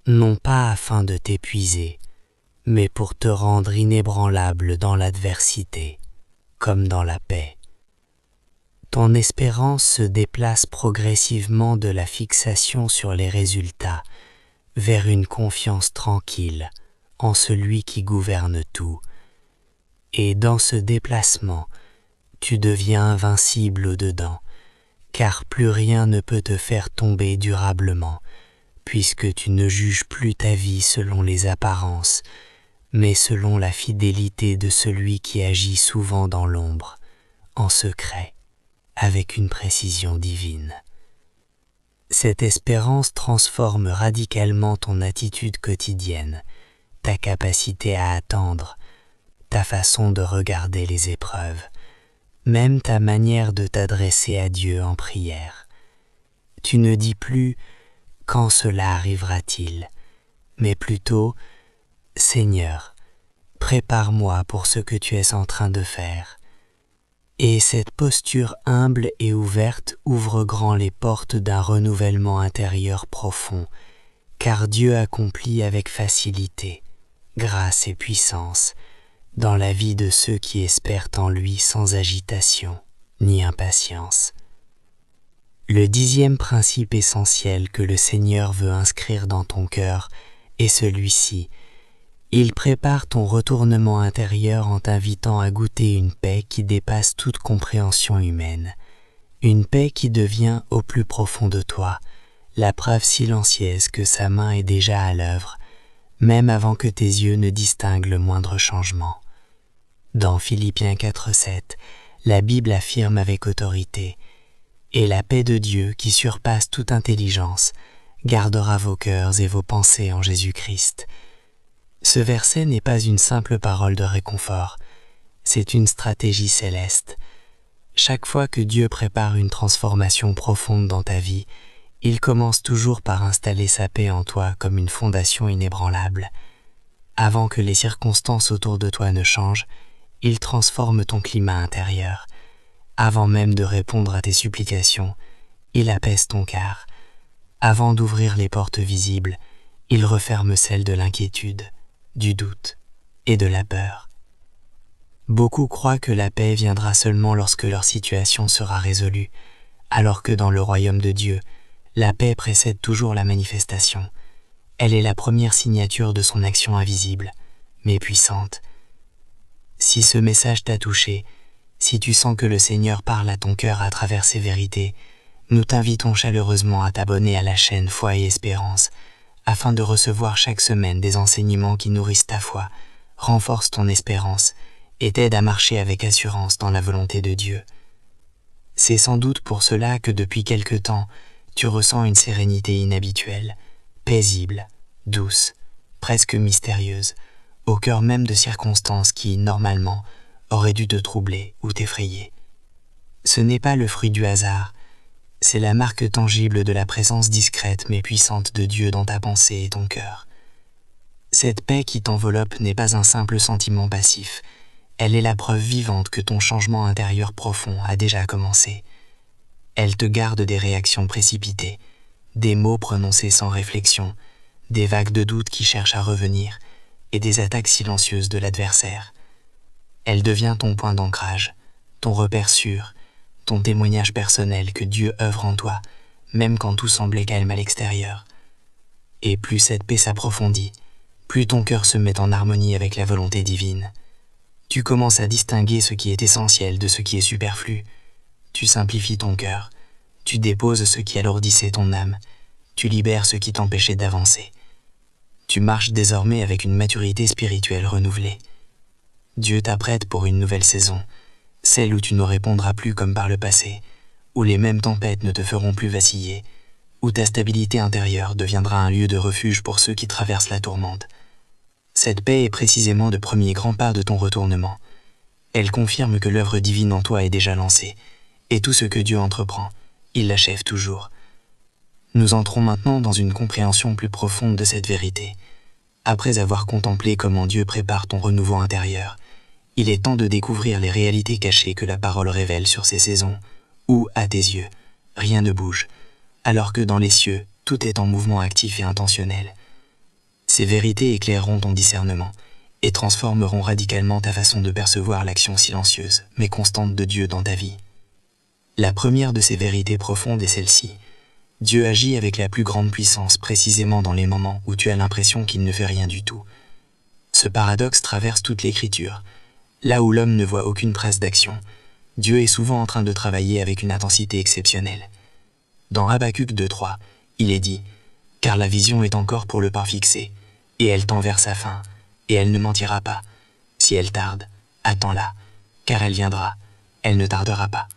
non pas afin de t'épuiser, mais pour te rendre inébranlable dans l'adversité, comme dans la paix. Ton espérance se déplace progressivement de la fixation sur les résultats vers une confiance tranquille en celui qui gouverne tout. Et dans ce déplacement, tu deviens invincible au-dedans, car plus rien ne peut te faire tomber durablement, puisque tu ne juges plus ta vie selon les apparences, mais selon la fidélité de celui qui agit souvent dans l'ombre, en secret, avec une précision divine. Cette espérance transforme radicalement ton attitude quotidienne, ta capacité à attendre, ta façon de regarder les épreuves, même ta manière de t'adresser à Dieu en prière. Tu ne dis plus « quand cela arrivera-t-il », mais plutôt « Seigneur, prépare-moi pour ce que tu es en train de faire ». Et cette posture humble et ouverte ouvre grand les portes d'un renouvellement intérieur profond, car Dieu accomplit avec facilité, grâce et puissance, dans la vie de ceux qui espèrent en lui sans agitation ni impatience. Le 10e principe essentiel que le Seigneur veut inscrire dans ton cœur est celui-ci. Il prépare ton retournement intérieur en t'invitant à goûter une paix qui dépasse toute compréhension humaine, une paix qui devient au plus profond de toi la preuve silencieuse que sa main est déjà à l'œuvre, même avant que tes yeux ne distinguent le moindre changement. Dans Philippiens 4:7, la Bible affirme avec autorité « Et la paix de Dieu, qui surpasse toute intelligence, gardera vos cœurs et vos pensées en Jésus-Christ. » Ce verset n'est pas une simple parole de réconfort, c'est une stratégie céleste. Chaque fois que Dieu prépare une transformation profonde dans ta vie, il commence toujours par installer sa paix en toi comme une fondation inébranlable. Avant que les circonstances autour de toi ne changent, il transforme ton climat intérieur. Avant même de répondre à tes supplications, il apaise ton cœur. Avant d'ouvrir les portes visibles, il referme celles de l'inquiétude, du doute et de la peur. Beaucoup croient que la paix viendra seulement lorsque leur situation sera résolue, alors que dans le royaume de Dieu, la paix précède toujours la manifestation. Elle est la première signature de son action invisible, mais puissante. Si ce message t'a touché, si tu sens que le Seigneur parle à ton cœur à travers ces vérités, nous t'invitons chaleureusement à t'abonner à la chaîne Foi et Espérance, afin de recevoir chaque semaine des enseignements qui nourrissent ta foi, renforcent ton espérance et t'aident à marcher avec assurance dans la volonté de Dieu. C'est sans doute pour cela que depuis quelque temps, tu ressens une sérénité inhabituelle, paisible, douce, presque mystérieuse, au cœur même de circonstances qui, normalement, auraient dû te troubler ou t'effrayer. Ce n'est pas le fruit du hasard, c'est la marque tangible de la présence discrète mais puissante de Dieu dans ta pensée et ton cœur. Cette paix qui t'enveloppe n'est pas un simple sentiment passif, elle est la preuve vivante que ton changement intérieur profond a déjà commencé. Elle te garde des réactions précipitées, des mots prononcés sans réflexion, des vagues de doute qui cherchent à revenir et des attaques silencieuses de l'adversaire. Elle devient ton point d'ancrage, ton repère sûr, ton témoignage personnel que Dieu œuvre en toi, même quand tout semblait calme à l'extérieur. Et plus cette paix s'approfondit, plus ton cœur se met en harmonie avec la volonté divine. Tu commences à distinguer ce qui est essentiel de ce qui est superflu. Tu simplifies ton cœur, tu déposes ce qui alourdissait ton âme, tu libères ce qui t'empêchait d'avancer. Tu marches désormais avec une maturité spirituelle renouvelée. Dieu t'apprête pour une nouvelle saison, celle où tu ne répondras plus comme par le passé, où les mêmes tempêtes ne te feront plus vaciller, où ta stabilité intérieure deviendra un lieu de refuge pour ceux qui traversent la tourmente. Cette paix est précisément le premier grand pas de ton retournement. Elle confirme que l'œuvre divine en toi est déjà lancée, et tout ce que Dieu entreprend, il l'achève toujours. Nous entrons maintenant dans une compréhension plus profonde de cette vérité. Après avoir contemplé comment Dieu prépare ton renouveau intérieur, il est temps de découvrir les réalités cachées que la parole révèle sur ces saisons, où, à tes yeux, rien ne bouge, alors que dans les cieux, tout est en mouvement actif et intentionnel. Ces vérités éclaireront ton discernement et transformeront radicalement ta façon de percevoir l'action silencieuse, mais constante de Dieu dans ta vie. La première de ces vérités profondes est celle-ci. Dieu agit avec la plus grande puissance précisément dans les moments où tu as l'impression qu'il ne fait rien du tout. Ce paradoxe traverse toute l'Écriture. Là où l'homme ne voit aucune trace d'action, Dieu est souvent en train de travailler avec une intensité exceptionnelle. Dans Habacuc 2:3, il est dit « Car la vision est encore pour le pas fixé, et elle tend vers sa fin, et elle ne mentira pas. Si elle tarde, attends-la, car elle viendra, elle ne tardera pas. »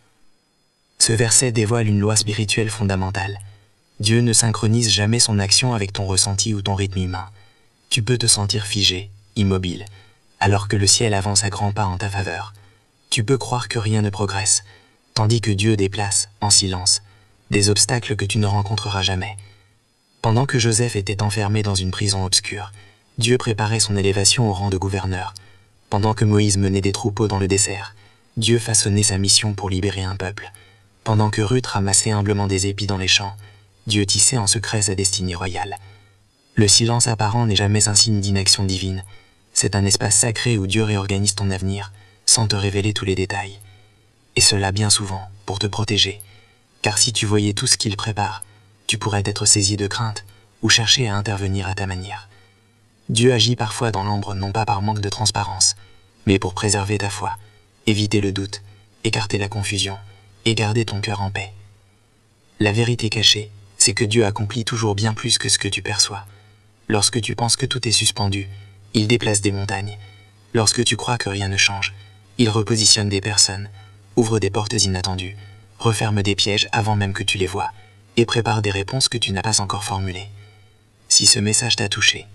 Ce verset dévoile une loi spirituelle fondamentale. Dieu ne synchronise jamais son action avec ton ressenti ou ton rythme humain. Tu peux te sentir figé, immobile, alors que le ciel avance à grands pas en ta faveur. Tu peux croire que rien ne progresse, tandis que Dieu déplace, en silence, des obstacles que tu ne rencontreras jamais. Pendant que Joseph était enfermé dans une prison obscure, Dieu préparait son élévation au rang de gouverneur. Pendant que Moïse menait des troupeaux dans le désert, Dieu façonnait sa mission pour libérer un peuple. Pendant que Ruth ramassait humblement des épis dans les champs, Dieu tissait en secret sa destinée royale. Le silence apparent n'est jamais un signe d'inaction divine. C'est un espace sacré où Dieu réorganise ton avenir, sans te révéler tous les détails. Et cela bien souvent, pour te protéger. Car si tu voyais tout ce qu'il prépare, tu pourrais être saisi de crainte ou chercher à intervenir à ta manière. Dieu agit parfois dans l'ombre non pas par manque de transparence, mais pour préserver ta foi, éviter le doute, écarter la confusion et garder ton cœur en paix. La vérité cachée, c'est que Dieu accomplit toujours bien plus que ce que tu perçois. Lorsque tu penses que tout est suspendu, il déplace des montagnes. Lorsque tu crois que rien ne change, il repositionne des personnes, ouvre des portes inattendues, referme des pièges avant même que tu les vois, et prépare des réponses que tu n'as pas encore formulées. Si ce message t'a touché,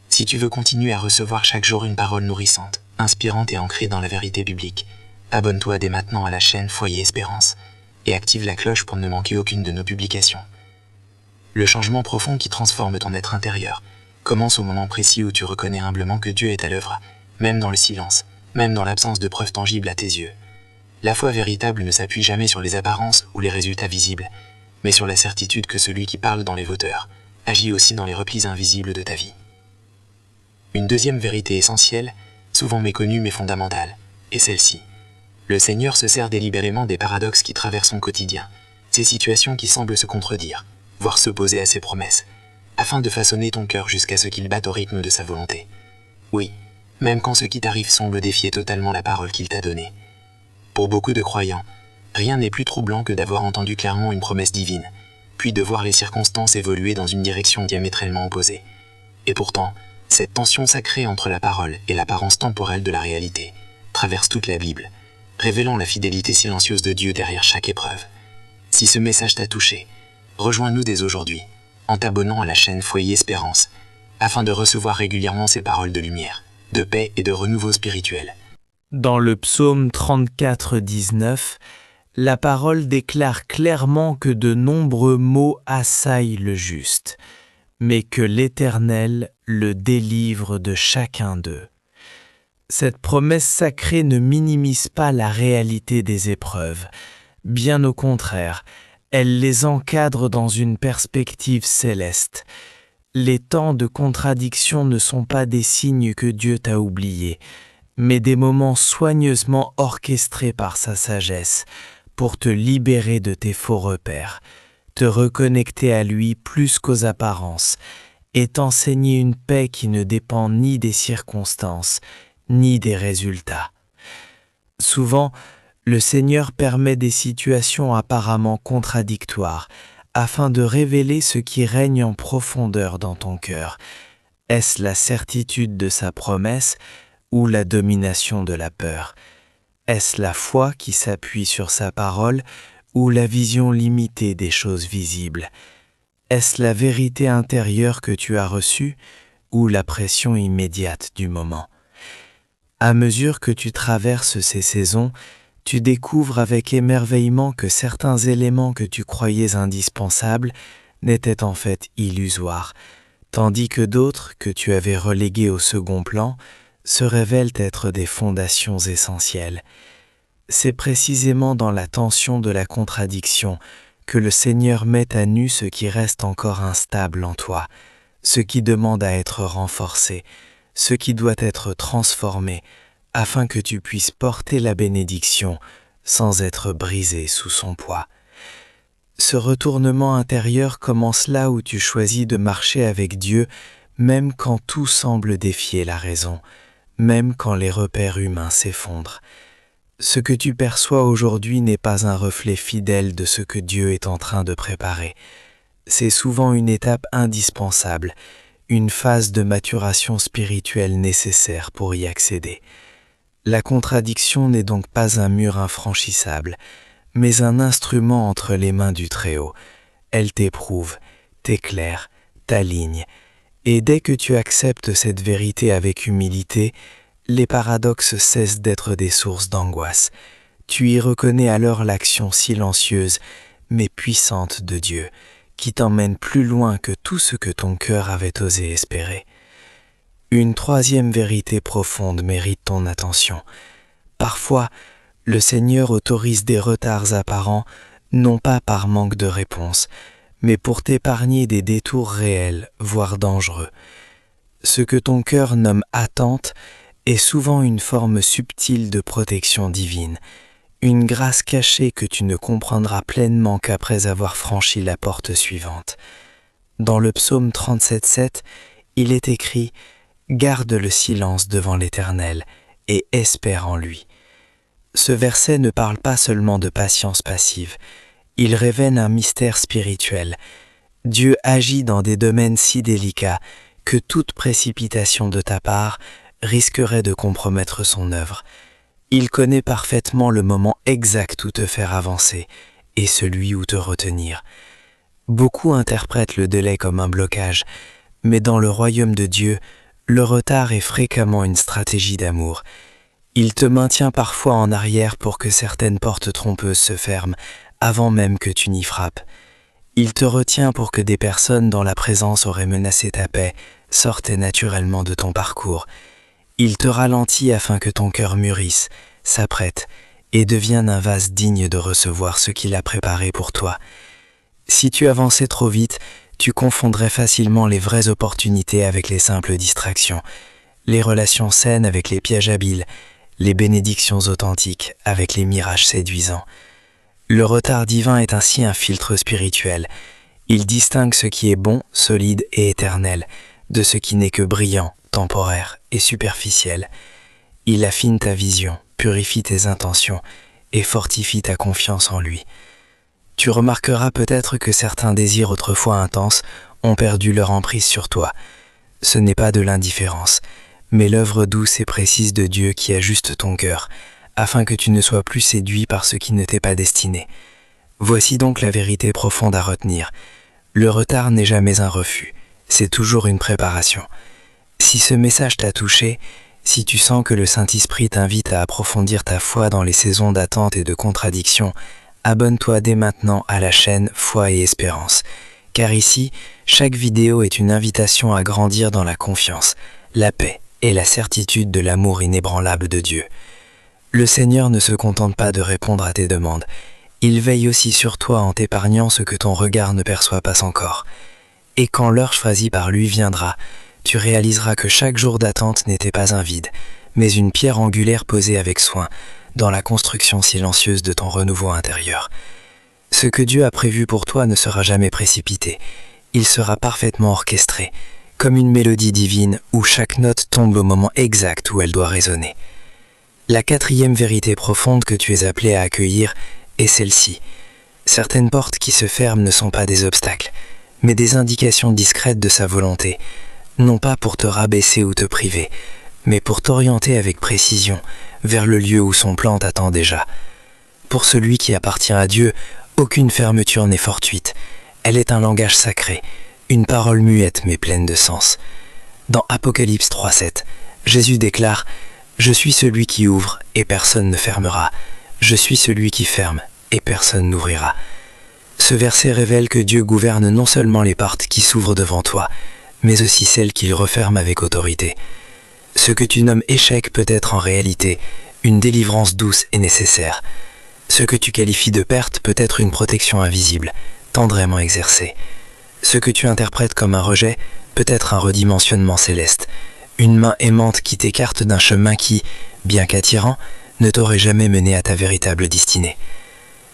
si tu veux continuer à recevoir chaque jour une parole nourrissante, inspirante et ancrée dans la vérité biblique, Abonne-toi dès maintenant à la chaîne Foyer Espérance et active la cloche pour ne manquer aucune de nos publications. Le changement profond qui transforme ton être intérieur commence au moment précis où tu reconnais humblement que Dieu est à l'œuvre, même dans le silence, même dans l'absence de preuves tangibles à tes yeux. La foi véritable ne s'appuie jamais sur les apparences ou les résultats visibles, mais sur la certitude que celui qui parle dans les hauteurs agit aussi dans les replis invisibles de ta vie. Une deuxième vérité essentielle, souvent méconnue mais fondamentale, est celle-ci. Le Seigneur se sert délibérément des paradoxes qui traversent son quotidien, ces situations qui semblent se contredire, voire s'opposer à ses promesses, afin de façonner ton cœur jusqu'à ce qu'il batte au rythme de sa volonté. Oui, même quand ce qui t'arrive semble défier totalement la parole qu'il t'a donnée. Pour beaucoup de croyants, rien n'est plus troublant que d'avoir entendu clairement une promesse divine, puis de voir les circonstances évoluer dans une direction diamétralement opposée. Et pourtant, cette tension sacrée entre la parole et l'apparence temporelle de la réalité traverse toute la Bible, révélant la fidélité silencieuse de Dieu derrière chaque épreuve. Si ce message t'a touché, rejoins-nous dès aujourd'hui, en t'abonnant à la chaîne Foyer Espérance, afin de recevoir régulièrement ces paroles de lumière, de paix et de renouveau spirituel. Dans le psaume 34, 19, la parole déclare clairement que de nombreux maux assaillent le juste, mais que l'Éternel le délivre de chacun d'eux. Cette promesse sacrée ne minimise pas la réalité des épreuves. Bien au contraire, elle les encadre dans une perspective céleste. Les temps de contradiction ne sont pas des signes que Dieu t'a oubliés, mais des moments soigneusement orchestrés par sa sagesse pour te libérer de tes faux repères, te reconnecter à lui plus qu'aux apparences et t'enseigner une paix qui ne dépend ni des circonstances, ni des résultats. Souvent, le Seigneur permet des situations apparemment contradictoires afin de révéler ce qui règne en profondeur dans ton cœur. Est-ce la certitude de sa promesse ou la domination de la peur? Est-ce la foi qui s'appuie sur sa parole ou la vision limitée des choses visibles? Est-ce la vérité intérieure que tu as reçue ou la pression immédiate du moment? À mesure que tu traverses ces saisons, tu découvres avec émerveillement que certains éléments que tu croyais indispensables n'étaient en fait illusoires, tandis que d'autres que tu avais relégués au second plan se révèlent être des fondations essentielles. C'est précisément dans la tension de la contradiction que le Seigneur met à nu ce qui reste encore instable en toi, ce qui demande à être renforcé, ce qui doit être transformé, afin que tu puisses porter la bénédiction sans être brisé sous son poids. Ce retournement intérieur commence là où tu choisis de marcher avec Dieu, même quand tout semble défier la raison, même quand les repères humains s'effondrent. Ce que tu perçois aujourd'hui n'est pas un reflet fidèle de ce que Dieu est en train de préparer. C'est souvent une étape indispensable, une phase de maturation spirituelle nécessaire pour y accéder. La contradiction n'est donc pas un mur infranchissable, mais un instrument entre les mains du Très-Haut. Elle t'éprouve, t'éclaire, t'aligne, et dès que tu acceptes cette vérité avec humilité, les paradoxes cessent d'être des sources d'angoisse. Tu y reconnais alors l'action silencieuse, mais puissante de Dieu, qui t'emmène plus loin que tout ce que ton cœur avait osé espérer. Une troisième vérité profonde mérite ton attention. Parfois, le Seigneur autorise des retards apparents, non pas par manque de réponse, mais pour t'épargner des détours réels, voire dangereux. Ce que ton cœur nomme attente est souvent une forme subtile de protection divine, une grâce cachée que tu ne comprendras pleinement qu'après avoir franchi la porte suivante. Dans le psaume 37,7, il est écrit « Garde le silence devant l'Éternel et espère en lui ». Ce verset ne parle pas seulement de patience passive, il révèle un mystère spirituel. Dieu agit dans des domaines si délicats que toute précipitation de ta part risquerait de compromettre son œuvre. Il connaît parfaitement le moment exact où te faire avancer et celui où te retenir. Beaucoup interprètent le délai comme un blocage, mais dans le royaume de Dieu, le retard est fréquemment une stratégie d'amour. Il te maintient parfois en arrière pour que certaines portes trompeuses se ferment avant même que tu n'y frappes. Il te retient pour que des personnes dont la présence aurait menacé ta paix sortent naturellement de ton parcours. Il te ralentit afin que ton cœur mûrisse, s'apprête et devienne un vase digne de recevoir ce qu'il a préparé pour toi. Si tu avançais trop vite, tu confondrais facilement les vraies opportunités avec les simples distractions, les relations saines avec les pièges habiles, les bénédictions authentiques avec les mirages séduisants. Le retard divin est ainsi un filtre spirituel. Il distingue ce qui est bon, solide et éternel de ce qui n'est que brillant, temporaire et superficiel. Il affine ta vision, purifie tes intentions et fortifie ta confiance en lui. Tu remarqueras peut-être que certains désirs autrefois intenses ont perdu leur emprise sur toi. Ce n'est pas de l'indifférence, mais l'œuvre douce et précise de Dieu qui ajuste ton cœur, afin que tu ne sois plus séduit par ce qui ne t'est pas destiné. Voici donc la vérité profonde à retenir. Le retard n'est jamais un refus, c'est toujours une préparation. Si ce message t'a touché, si tu sens que le Saint-Esprit t'invite à approfondir ta foi dans les saisons d'attente et de contradiction, abonne-toi dès maintenant à la chaîne Foi et Espérance, car ici, chaque vidéo est une invitation à grandir dans la confiance, la paix et la certitude de l'amour inébranlable de Dieu. Le Seigneur ne se contente pas de répondre à tes demandes, il veille aussi sur toi en t'épargnant ce que ton regard ne perçoit pas encore. Et quand l'heure choisie par lui viendra, tu réaliseras que chaque jour d'attente n'était pas un vide, mais une pierre angulaire posée avec soin dans la construction silencieuse de ton renouveau intérieur. Ce que Dieu a prévu pour toi ne sera jamais précipité, il sera parfaitement orchestré, comme une mélodie divine où chaque note tombe au moment exact où elle doit résonner. La quatrième vérité profonde que tu es appelé à accueillir est celle-ci. Certaines portes qui se ferment ne sont pas des obstacles, mais des indications discrètes de sa volonté, non pas pour te rabaisser ou te priver, mais pour t'orienter avec précision vers le lieu où son plan t'attend déjà. Pour celui qui appartient à Dieu, aucune fermeture n'est fortuite. Elle est un langage sacré, une parole muette mais pleine de sens. Dans Apocalypse 3,7, Jésus déclare « Je suis celui qui ouvre et personne ne fermera. Je suis celui qui ferme et personne n'ouvrira. » Ce verset révèle que Dieu gouverne non seulement les portes qui s'ouvrent devant toi, mais aussi celles qu'il referme avec autorité. Ce que tu nommes échec peut être en réalité une délivrance douce et nécessaire. Ce que tu qualifies de perte peut être une protection invisible, tendrement exercée. Ce que tu interprètes comme un rejet peut être un redimensionnement céleste, une main aimante qui t'écarte d'un chemin qui, bien qu'attirant, ne t'aurait jamais mené à ta véritable destinée.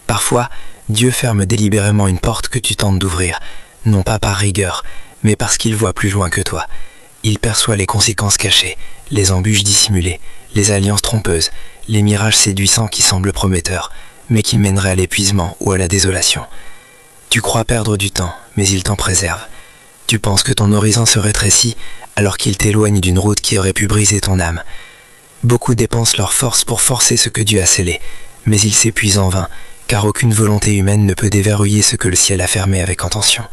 Parfois, Dieu ferme délibérément une porte que tu tentes d'ouvrir, non pas par rigueur, mais parce qu'il voit plus loin que toi. Il perçoit les conséquences cachées, les embûches dissimulées, les alliances trompeuses, les mirages séduisants qui semblent prometteurs, mais qui mèneraient à l'épuisement ou à la désolation. Tu crois perdre du temps, mais il t'en préserve. Tu penses que ton horizon se rétrécit, alors qu'il t'éloigne d'une route qui aurait pu briser ton âme. Beaucoup dépensent leur force pour forcer ce que Dieu a scellé, mais ils s'épuisent en vain, car aucune volonté humaine ne peut déverrouiller ce que le ciel a fermé avec intention.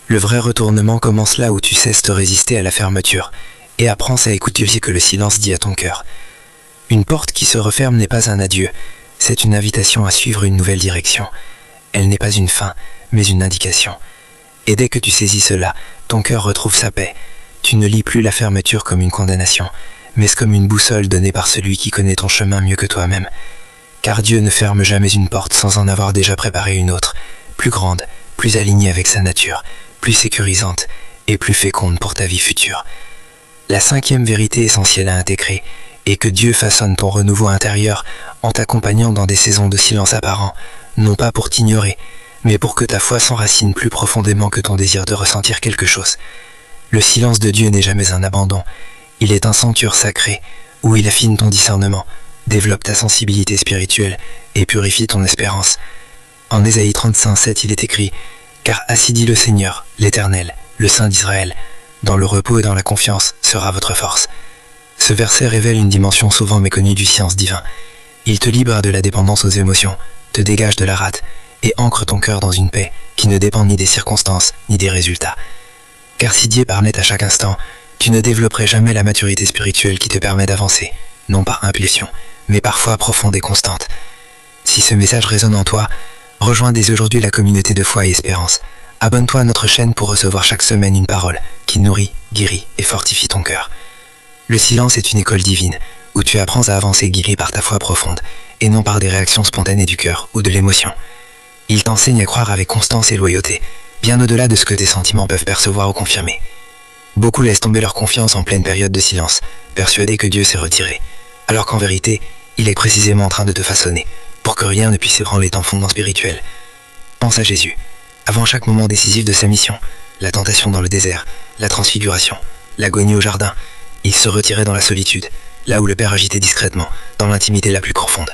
Le vrai retournement commence là où tu cesses de résister à la fermeture et apprends à écouter ce que le silence dit à ton cœur. Une porte qui se referme n'est pas un adieu, c'est une invitation à suivre une nouvelle direction. Elle n'est pas une fin, mais une indication. Et dès que tu saisis cela, ton cœur retrouve sa paix. Tu ne lis plus la fermeture comme une condamnation, mais comme une boussole donnée par celui qui connaît ton chemin mieux que toi-même. Car Dieu ne ferme jamais une porte sans en avoir déjà préparé une autre, plus grande, plus alignée avec sa nature, plus sécurisante et plus féconde pour ta vie future. La cinquième vérité essentielle à intégrer est que Dieu façonne ton renouveau intérieur en t'accompagnant dans des saisons de silence apparent, non pas pour t'ignorer, mais pour que ta foi s'enracine plus profondément que ton désir de ressentir quelque chose. Le silence de Dieu n'est jamais un abandon, il est un sanctuaire sacré où il affine ton discernement, développe ta sensibilité spirituelle et purifie ton espérance. En Ésaïe 35,7 il est écrit « Car ainsi dit le Seigneur, l'Éternel, le Saint d'Israël, dans le repos et dans la confiance sera votre force. » Ce verset révèle une dimension souvent méconnue du silence divin. Il te libère de la dépendance aux émotions, te dégage de la rate et ancre ton cœur dans une paix qui ne dépend ni des circonstances ni des résultats. Car si Dieu parlait à chaque instant, tu ne développerais jamais la maturité spirituelle qui te permet d'avancer, non par impulsion, mais parfois profonde et constante. Si ce message résonne en toi, rejoins dès aujourd'hui la communauté de foi et espérance. Abonne-toi à notre chaîne pour recevoir chaque semaine une parole qui nourrit, guérit et fortifie ton cœur. Le silence est une école divine, où tu apprends à avancer guéri par ta foi profonde, et non par des réactions spontanées du cœur ou de l'émotion. Il t'enseigne à croire avec constance et loyauté, bien au-delà de ce que tes sentiments peuvent percevoir ou confirmer. Beaucoup laissent tomber leur confiance en pleine période de silence, persuadés que Dieu s'est retiré, alors qu'en vérité, il est précisément en train de te façonner, pour que rien ne puisse ébranler ton fondement spirituel. Pense à Jésus. Avant chaque moment décisif de sa mission, la tentation dans le désert, la transfiguration, l'agonie au jardin, il se retirait dans la solitude, là où le Père agitait discrètement, dans l'intimité la plus profonde.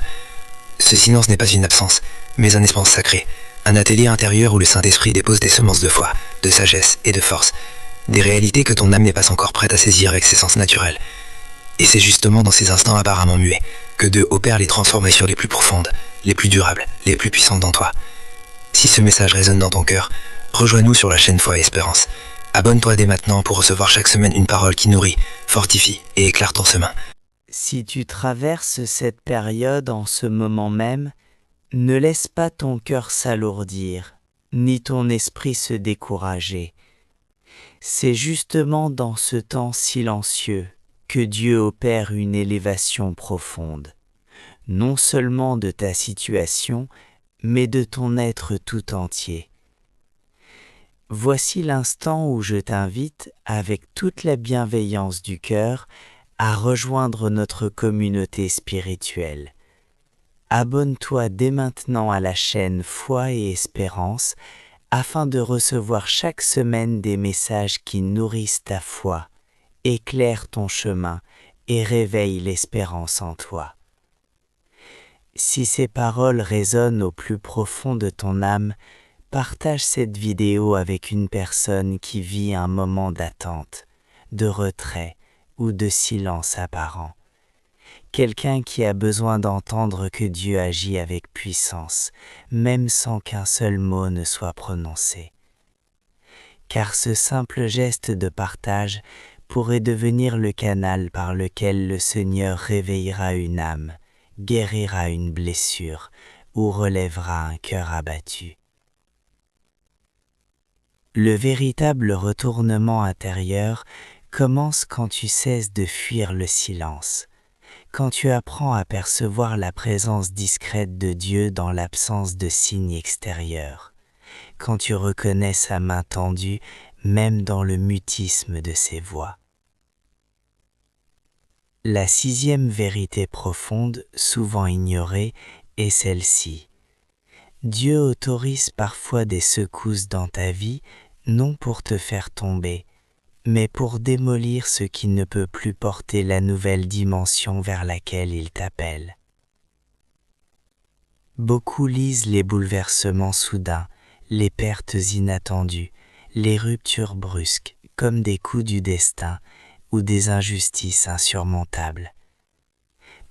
Ce silence n'est pas une absence, mais un espace sacré, un atelier intérieur où le Saint-Esprit dépose des semences de foi, de sagesse et de force, des réalités que ton âme n'est pas encore prête à saisir avec ses sens naturels. Et c'est justement dans ces instants apparemment muets que Dieu opère les transformations les plus profondes, les plus durables, les plus puissantes dans toi. Si ce message résonne dans ton cœur, rejoins-nous sur la chaîne Foi et Espérance. Abonne-toi dès maintenant pour recevoir chaque semaine une parole qui nourrit, fortifie et éclaire ton chemin. Si tu traverses cette période en ce moment même, ne laisse pas ton cœur s'alourdir, ni ton esprit se décourager. C'est justement dans ce temps silencieux que Dieu opère une élévation profonde, non seulement de ta situation, mais de ton être tout entier. Voici l'instant où je t'invite, avec toute la bienveillance du cœur, à rejoindre notre communauté spirituelle. Abonne-toi dès maintenant à la chaîne Foi et Espérance afin de recevoir chaque semaine des messages qui nourrissent ta foi, éclairent ton chemin et réveillent l'espérance en toi. Si ces paroles résonnent au plus profond de ton âme, partage cette vidéo avec une personne qui vit un moment d'attente, de retrait ou de silence apparent. Quelqu'un qui a besoin d'entendre que Dieu agit avec puissance, même sans qu'un seul mot ne soit prononcé. Car ce simple geste de partage pourrait devenir le canal par lequel le Seigneur réveillera une âme, guérira une blessure ou relèvera un cœur abattu. Le véritable retournement intérieur commence quand tu cesses de fuir le silence, quand tu apprends à percevoir la présence discrète de Dieu dans l'absence de signes extérieurs, quand tu reconnais sa main tendue même dans le mutisme de ses voix. La sixième vérité profonde, souvent ignorée, est celle-ci. Dieu autorise parfois des secousses dans ta vie, non pour te faire tomber, mais pour démolir ce qui ne peut plus porter la nouvelle dimension vers laquelle il t'appelle. Beaucoup lisent les bouleversements soudains, les pertes inattendues, les ruptures brusques, comme des coups du destin ou des injustices insurmontables.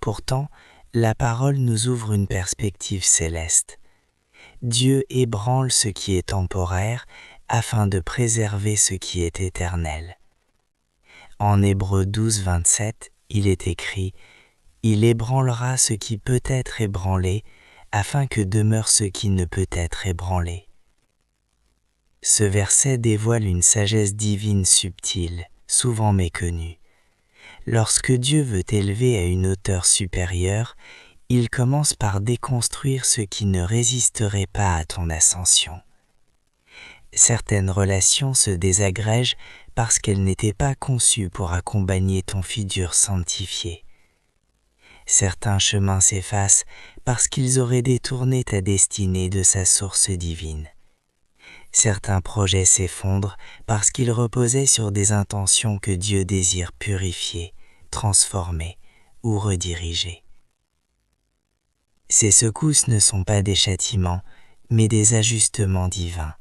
Pourtant, la parole nous ouvre une perspective céleste. Dieu ébranle ce qui est temporaire afin de préserver ce qui est éternel. En Hébreux 12, 27, il est écrit « Il ébranlera ce qui peut être ébranlé, afin que demeure ce qui ne peut être ébranlé. » Ce verset dévoile une sagesse divine subtile, souvent méconnue. Lorsque Dieu veut t'élever à une hauteur supérieure, il commence par déconstruire ce qui ne résisterait pas à ton ascension. Certaines relations se désagrègent parce qu'elles n'étaient pas conçues pour accompagner ton futur sanctifié. Certains chemins s'effacent parce qu'ils auraient détourné ta destinée de sa source divine. Certains projets s'effondrent parce qu'ils reposaient sur des intentions que Dieu désire purifier, transformer ou rediriger. Ces secousses ne sont pas des châtiments, mais des ajustements divins,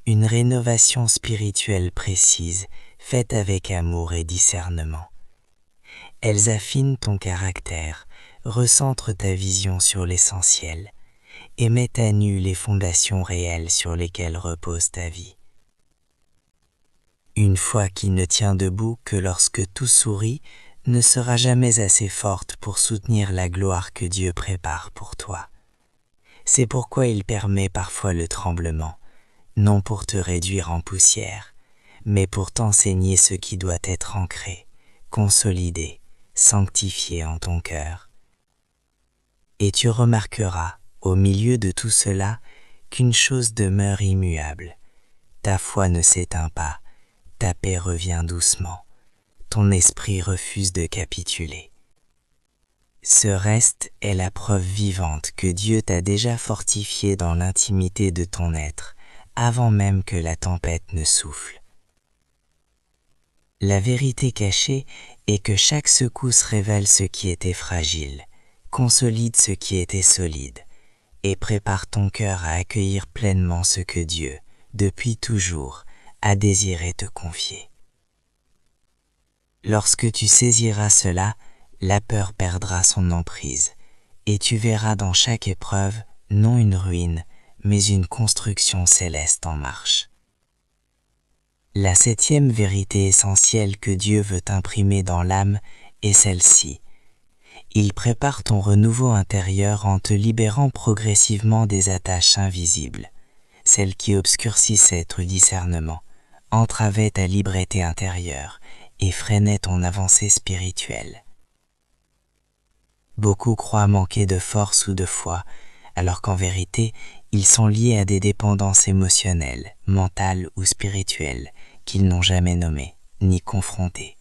une rénovation spirituelle précise, faite avec amour et discernement. Elles affinent ton caractère, recentrent ta vision sur l'essentiel, et mettent à nu les fondations réelles sur lesquelles repose ta vie. Une foi qui ne tient debout que lorsque tout sourit ne sera jamais assez forte pour soutenir la gloire que Dieu prépare pour toi. C'est pourquoi il permet parfois le tremblement, non pour te réduire en poussière, mais pour t'enseigner ce qui doit être ancré, consolidé, sanctifié en ton cœur. Et tu remarqueras, au milieu de tout cela, qu'une chose demeure immuable. Ta foi ne s'éteint pas, ta paix revient doucement, ton esprit refuse de capituler. Ce reste est la preuve vivante que Dieu t'a déjà fortifié dans l'intimité de ton être, avant même que la tempête ne souffle. La vérité cachée est que chaque secousse révèle ce qui était fragile, consolide ce qui était solide, et prépare ton cœur à accueillir pleinement ce que Dieu, depuis toujours, a désiré te confier. Lorsque tu saisiras cela, la peur perdra son emprise, et tu verras dans chaque épreuve non une ruine, mais une construction céleste en marche. La 7e vérité essentielle que Dieu veut imprimer dans l'âme est celle-ci. Il prépare ton renouveau intérieur en te libérant progressivement des attaches invisibles, celles qui obscurcissaient ton discernement, entravaient ta liberté intérieure et freinaient ton avancée spirituelle. Beaucoup croient manquer de force ou de foi, alors qu'en vérité, ils sont liés à des dépendances émotionnelles, mentales ou spirituelles qu'ils n'ont jamais nommées, ni confrontées.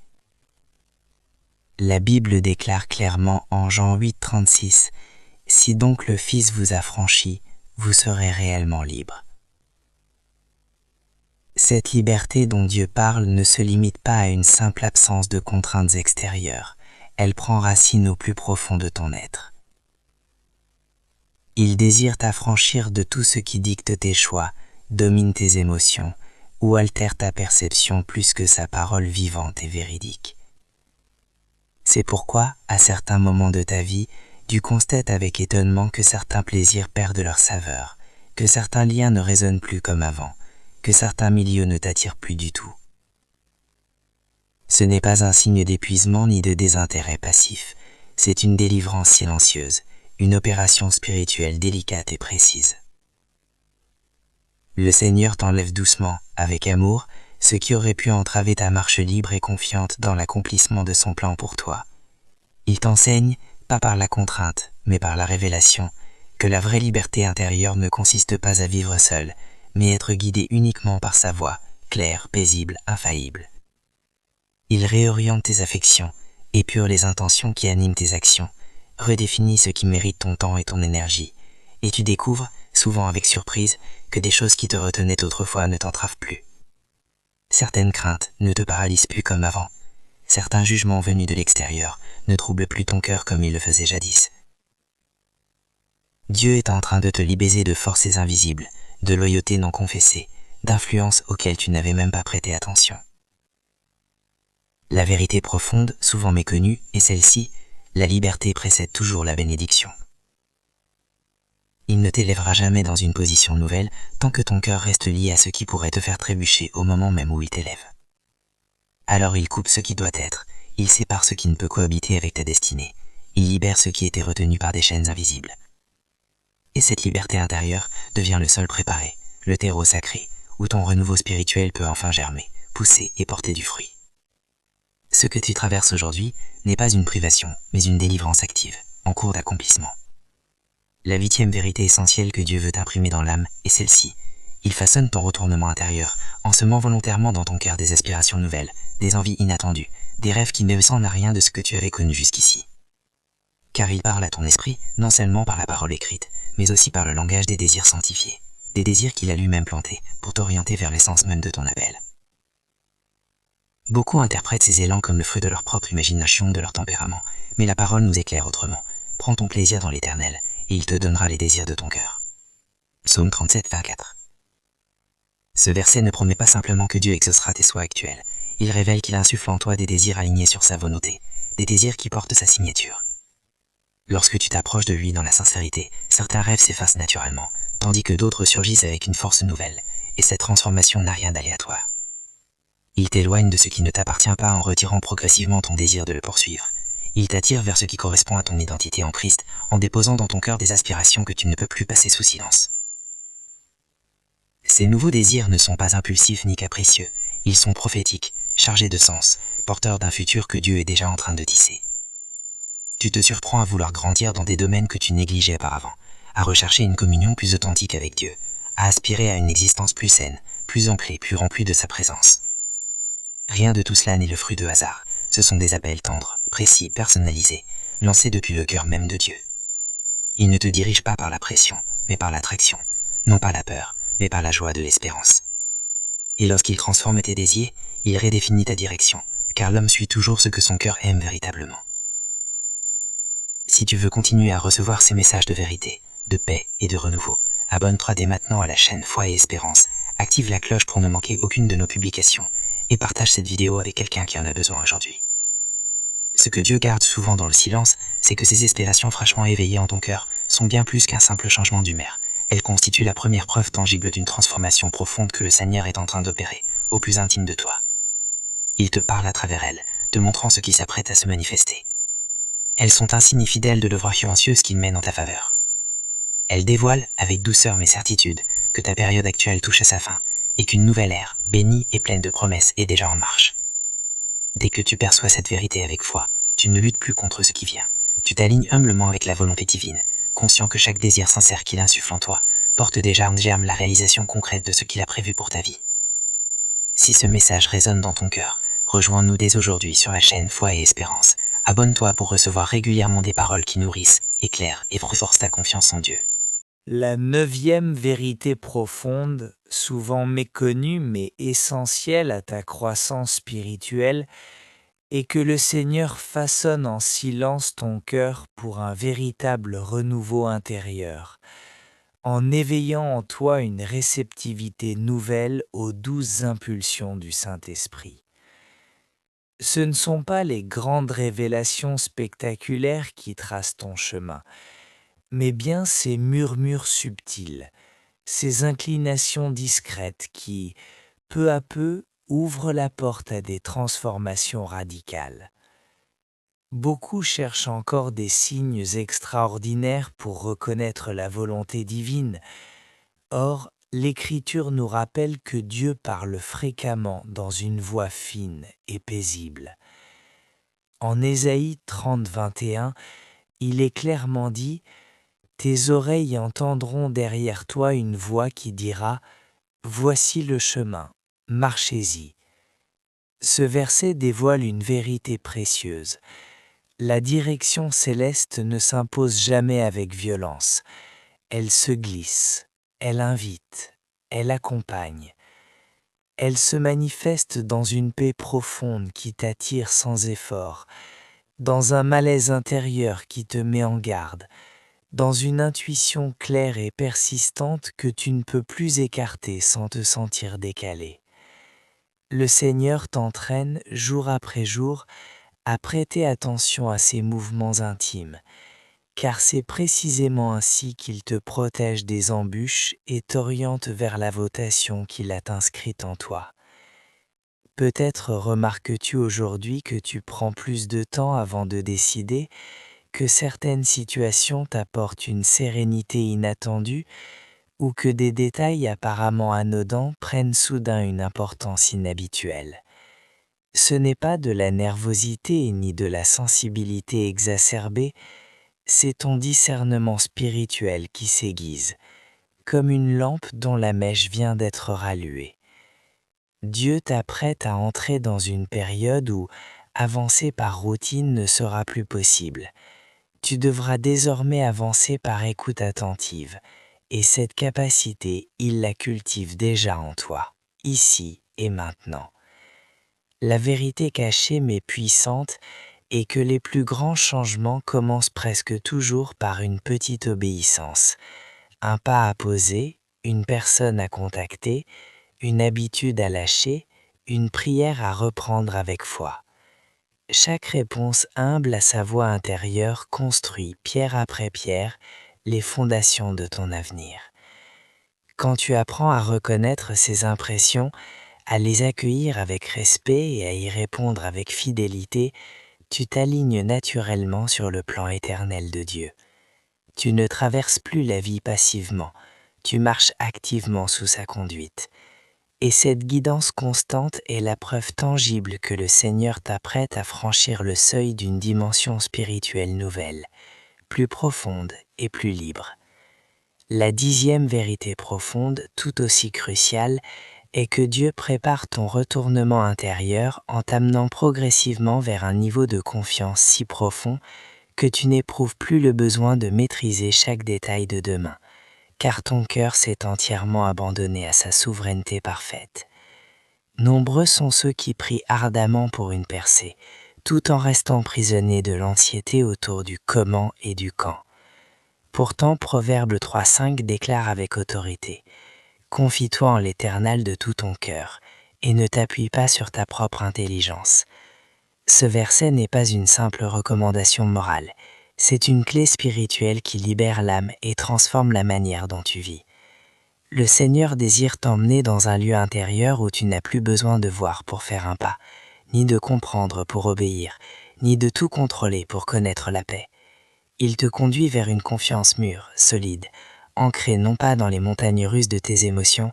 La Bible déclare clairement en Jean 8,36 « Si donc le Fils vous a franchi, vous serez réellement libre. » Cette liberté dont Dieu parle ne se limite pas à une simple absence de contraintes extérieures, elle prend racine au plus profond de ton être. Il désire t'affranchir de tout ce qui dicte tes choix, domine tes émotions ou altère ta perception plus que sa parole vivante et véridique. C'est pourquoi, à certains moments de ta vie, tu constates avec étonnement que certains plaisirs perdent leur saveur, que certains liens ne résonnent plus comme avant, que certains milieux ne t'attirent plus du tout. Ce n'est pas un signe d'épuisement ni de désintérêt passif, c'est une délivrance silencieuse, une opération spirituelle délicate et précise. Le Seigneur t'enlève doucement, avec amour, ce qui aurait pu entraver ta marche libre et confiante dans l'accomplissement de son plan pour toi. Il t'enseigne, pas par la contrainte, mais par la révélation, que la vraie liberté intérieure ne consiste pas à vivre seul, mais être guidé uniquement par sa voix, claire, paisible, infaillible. Il réoriente tes affections, épure les intentions qui animent tes actions, redéfinit ce qui mérite ton temps et ton énergie, et tu découvres, souvent avec surprise, que des choses qui te retenaient autrefois ne t'entravent plus. Certaines craintes ne te paralysent plus comme avant. Certains jugements venus de l'extérieur ne troublent plus ton cœur comme ils le faisaient jadis. Dieu est en train de te libérer de forces invisibles, de loyauté non confessée, d'influences auxquelles tu n'avais même pas prêté attention. La vérité profonde, souvent méconnue, est celle-ci, la liberté précède toujours la bénédiction. Il ne t'élèvera jamais dans une position nouvelle tant que ton cœur reste lié à ce qui pourrait te faire trébucher au moment même où il t'élève. Alors il coupe ce qui doit être, il sépare ce qui ne peut cohabiter avec ta destinée, il libère ce qui était retenu par des chaînes invisibles. Et cette liberté intérieure devient le sol préparé, le terreau sacré, où ton renouveau spirituel peut enfin germer, pousser et porter du fruit. Ce que tu traverses aujourd'hui n'est pas une privation, mais une délivrance active, en cours d'accomplissement. La 8e vérité essentielle que Dieu veut imprimer dans l'âme est celle-ci. Il façonne ton retournement intérieur, en semant volontairement dans ton cœur des aspirations nouvelles, des envies inattendues, des rêves qui ne ressemblent à rien de ce que tu avais connu jusqu'ici. Car il parle à ton esprit, non seulement par la parole écrite, mais aussi par le langage des désirs sanctifiés, des désirs qu'il a lui-même plantés, pour t'orienter vers l'essence même de ton appel. Beaucoup interprètent ces élans comme le fruit de leur propre imagination, de leur tempérament, mais la parole nous éclaire autrement. Prends ton plaisir dans l'Éternel, et il te donnera les désirs de ton cœur. Psaume 37, 24. Ce verset ne promet pas simplement que Dieu exaucera tes souhaits actuels, il révèle qu'il insuffle en toi des désirs alignés sur sa volonté, des désirs qui portent sa signature. Lorsque tu t'approches de lui dans la sincérité, certains rêves s'effacent naturellement, tandis que d'autres surgissent avec une force nouvelle, et cette transformation n'a rien d'aléatoire. Il t'éloigne de ce qui ne t'appartient pas en retirant progressivement ton désir de le poursuivre. Il t'attire vers ce qui correspond à ton identité en Christ, en déposant dans ton cœur des aspirations que tu ne peux plus passer sous silence. Ces nouveaux désirs ne sont pas impulsifs ni capricieux, ils sont prophétiques, chargés de sens, porteurs d'un futur que Dieu est déjà en train de tisser. Tu te surprends à vouloir grandir dans des domaines que tu négligeais auparavant, à rechercher une communion plus authentique avec Dieu, à aspirer à une existence plus saine, plus ancrée, plus remplie de sa présence. Rien de tout cela n'est le fruit de hasard, ce sont des appels tendres, précis, personnalisés, lancés depuis le cœur même de Dieu. Il ne te dirige pas par la pression, mais par l'attraction, non pas la peur, mais par la joie de l'espérance. Et lorsqu'il transforme tes désirs, il redéfinit ta direction, car l'homme suit toujours ce que son cœur aime véritablement. Si tu veux continuer à recevoir ces messages de vérité, de paix et de renouveau, abonne-toi dès maintenant à la chaîne Foi et Espérance, active la cloche pour ne manquer aucune de nos publications, et partage cette vidéo avec quelqu'un qui en a besoin aujourd'hui. Ce que Dieu garde souvent dans le silence, c'est que ces aspirations fraîchement éveillées en ton cœur sont bien plus qu'un simple changement d'humeur. Elles constituent la première preuve tangible d'une transformation profonde que le Seigneur est en train d'opérer, au plus intime de toi. Il te parle à travers elles, te montrant ce qui s'apprête à se manifester. Elles sont un signe fidèle de l'œuvre influencieuse qu'il mène en ta faveur. Elles dévoilent, avec douceur mais certitude, que ta période actuelle touche à sa fin, et qu'une nouvelle ère, bénie et pleine de promesses, est déjà en marche. Dès que tu perçois cette vérité avec foi, tu ne luttes plus contre ce qui vient. Tu t'alignes humblement avec la volonté divine, conscient que chaque désir sincère qu'il insuffle en toi porte déjà en germe la réalisation concrète de ce qu'il a prévu pour ta vie. Si ce message résonne dans ton cœur, rejoins-nous dès aujourd'hui sur la chaîne Foi et Espérance. Abonne-toi pour recevoir régulièrement des paroles qui nourrissent, éclairent et renforcent ta confiance en Dieu. La 9e vérité profonde, souvent méconnue mais essentielle à ta croissance spirituelle, est que le Seigneur façonne en silence ton cœur pour un véritable renouveau intérieur, en éveillant en toi une réceptivité nouvelle aux douces impulsions du Saint-Esprit. Ce ne sont pas les grandes révélations spectaculaires qui tracent ton chemin, mais bien ces murmures subtils, ces inclinations discrètes qui, peu à peu, ouvrent la porte à des transformations radicales. Beaucoup cherchent encore des signes extraordinaires pour reconnaître la volonté divine. Or, l'Écriture nous rappelle que Dieu parle fréquemment dans une voix fine et paisible. En Ésaïe 30, 21, il est clairement dit « Tes oreilles entendront derrière toi une voix qui dira « Voici le chemin, marchez-y ». Ce verset dévoile une vérité précieuse. La direction céleste ne s'impose jamais avec violence. Elle se glisse, elle invite, elle accompagne. Elle se manifeste dans une paix profonde qui t'attire sans effort, dans un malaise intérieur qui te met en garde, dans une intuition claire et persistante que tu ne peux plus écarter sans te sentir décalé. Le Seigneur t'entraîne jour après jour à prêter attention à ses mouvements intimes, car c'est précisément ainsi qu'il te protège des embûches et t'oriente vers la vocation qu'il a inscrite en toi. Peut-être remarques-tu aujourd'hui que tu prends plus de temps avant de décider, que certaines situations t'apportent une sérénité inattendue ou que des détails apparemment anodins prennent soudain une importance inhabituelle. Ce n'est pas de la nervosité ni de la sensibilité exacerbée, c'est ton discernement spirituel qui s'aiguise, comme une lampe dont la mèche vient d'être rallumée. Dieu t'apprête à entrer dans une période où avancer par routine ne sera plus possible. Tu devras désormais avancer par écoute attentive, et cette capacité, il la cultive déjà en toi, ici et maintenant. La vérité cachée mais puissante est que les plus grands changements commencent presque toujours par une petite obéissance, un pas à poser, une personne à contacter, une habitude à lâcher, une prière à reprendre avec foi. Chaque réponse humble à sa voix intérieure construit, pierre après pierre, les fondations de ton avenir. Quand tu apprends à reconnaître ces impressions, À les accueillir avec respect et à y répondre avec fidélité, tu t'alignes naturellement sur le plan éternel de Dieu. Tu ne traverses plus la vie passivement, tu marches activement sous sa conduite. Et cette guidance constante est la preuve tangible que le Seigneur t'apprête à franchir le seuil d'une dimension spirituelle nouvelle, plus profonde et plus libre. La 10e vérité profonde, tout aussi cruciale, est que Dieu prépare ton retournement intérieur en t'amenant progressivement vers un niveau de confiance si profond que tu n'éprouves plus le besoin de maîtriser chaque détail de demain, car ton cœur s'est entièrement abandonné à sa souveraineté parfaite. Nombreux sont ceux qui prient ardemment pour une percée, tout en restant prisonniers de l'anxiété autour du comment et du quand. Pourtant, Proverbe 3,5 déclare avec autorité « Confie-toi en l'Éternel de tout ton cœur, et ne t'appuie pas sur ta propre intelligence. » Ce verset n'est pas une simple recommandation morale, c'est une clé spirituelle qui libère l'âme et transforme la manière dont tu vis. Le Seigneur désire t'emmener dans un lieu intérieur où tu n'as plus besoin de voir pour faire un pas, ni de comprendre pour obéir, ni de tout contrôler pour connaître la paix. Il te conduit vers une confiance mûre, solide, ancrée non pas dans les montagnes russes de tes émotions,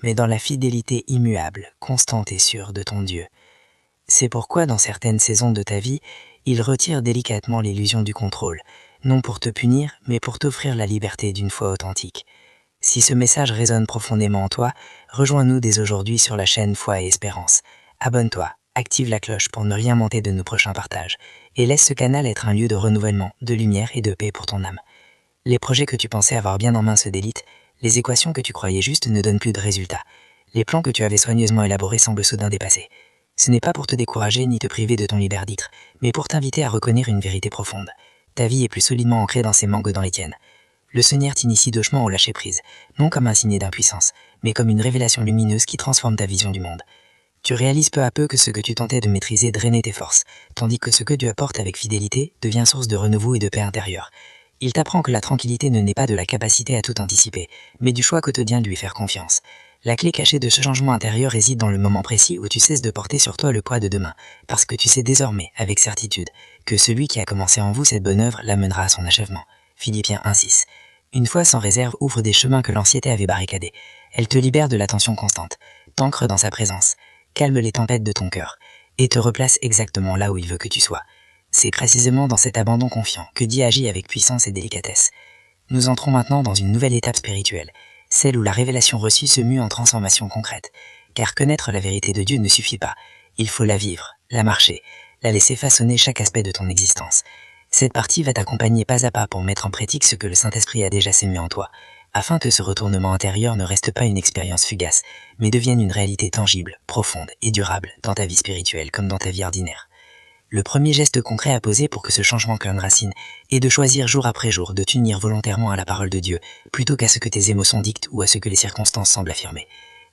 mais dans la fidélité immuable, constante et sûre de ton Dieu. C'est pourquoi dans certaines saisons de ta vie, il retire délicatement l'illusion du contrôle, non pour te punir, mais pour t'offrir la liberté d'une foi authentique. Si ce message résonne profondément en toi, rejoins-nous dès aujourd'hui sur la chaîne Foi et Espérance. Abonne-toi, active la cloche pour ne rien manquer de nos prochains partages, et laisse ce canal être un lieu de renouvellement, de lumière et de paix pour ton âme. Les projets que tu pensais avoir bien en main se délitent, les équations que tu croyais justes ne donnent plus de résultats, les plans que tu avais soigneusement élaborés semblent soudain dépassés. Ce n'est pas pour te décourager ni te priver de ton libre arbitre, mais pour t'inviter à reconnaître une vérité profonde. Ta vie est plus solidement ancrée dans ses manques que dans les tiennes. Le Seigneur t'initie doucement au lâcher-prise, non comme un signe d'impuissance, mais comme une révélation lumineuse qui transforme ta vision du monde. Tu réalises peu à peu que ce que tu tentais de maîtriser drainait tes forces, tandis que ce que Dieu apporte avec fidélité devient source de renouveau et de paix intérieure. Il t'apprend que la tranquillité ne naît pas de la capacité à tout anticiper, mais du choix quotidien de lui faire confiance. La clé cachée de ce changement intérieur réside dans le moment précis où tu cesses de porter sur toi le poids de demain, parce que tu sais désormais, avec certitude, que celui qui a commencé en vous cette bonne œuvre l'amènera à son achèvement. Philippiens 1,6. Une foi sans réserve ouvre des chemins que l'anxiété avait barricadés. Elle te libère de la tension constante, t'ancre dans sa présence, calme les tempêtes de ton cœur, et te replace exactement là où il veut que tu sois. C'est précisément dans cet abandon confiant que Dieu agit avec puissance et délicatesse. Nous entrons maintenant dans une nouvelle étape spirituelle, celle où la révélation reçue se mue en transformation concrète. Car connaître la vérité de Dieu ne suffit pas, il faut la vivre, la marcher, la laisser façonner chaque aspect de ton existence. Cette partie va t'accompagner pas à pas pour mettre en pratique ce que le Saint-Esprit a déjà sémé en toi, afin que ce retournement intérieur ne reste pas une expérience fugace, mais devienne une réalité tangible, profonde et durable dans ta vie spirituelle comme dans ta vie ordinaire. Le premier geste concret à poser pour que ce changement prenne racine est de choisir jour après jour de t'unir volontairement à la parole de Dieu, plutôt qu'à ce que tes émotions dictent ou à ce que les circonstances semblent affirmer.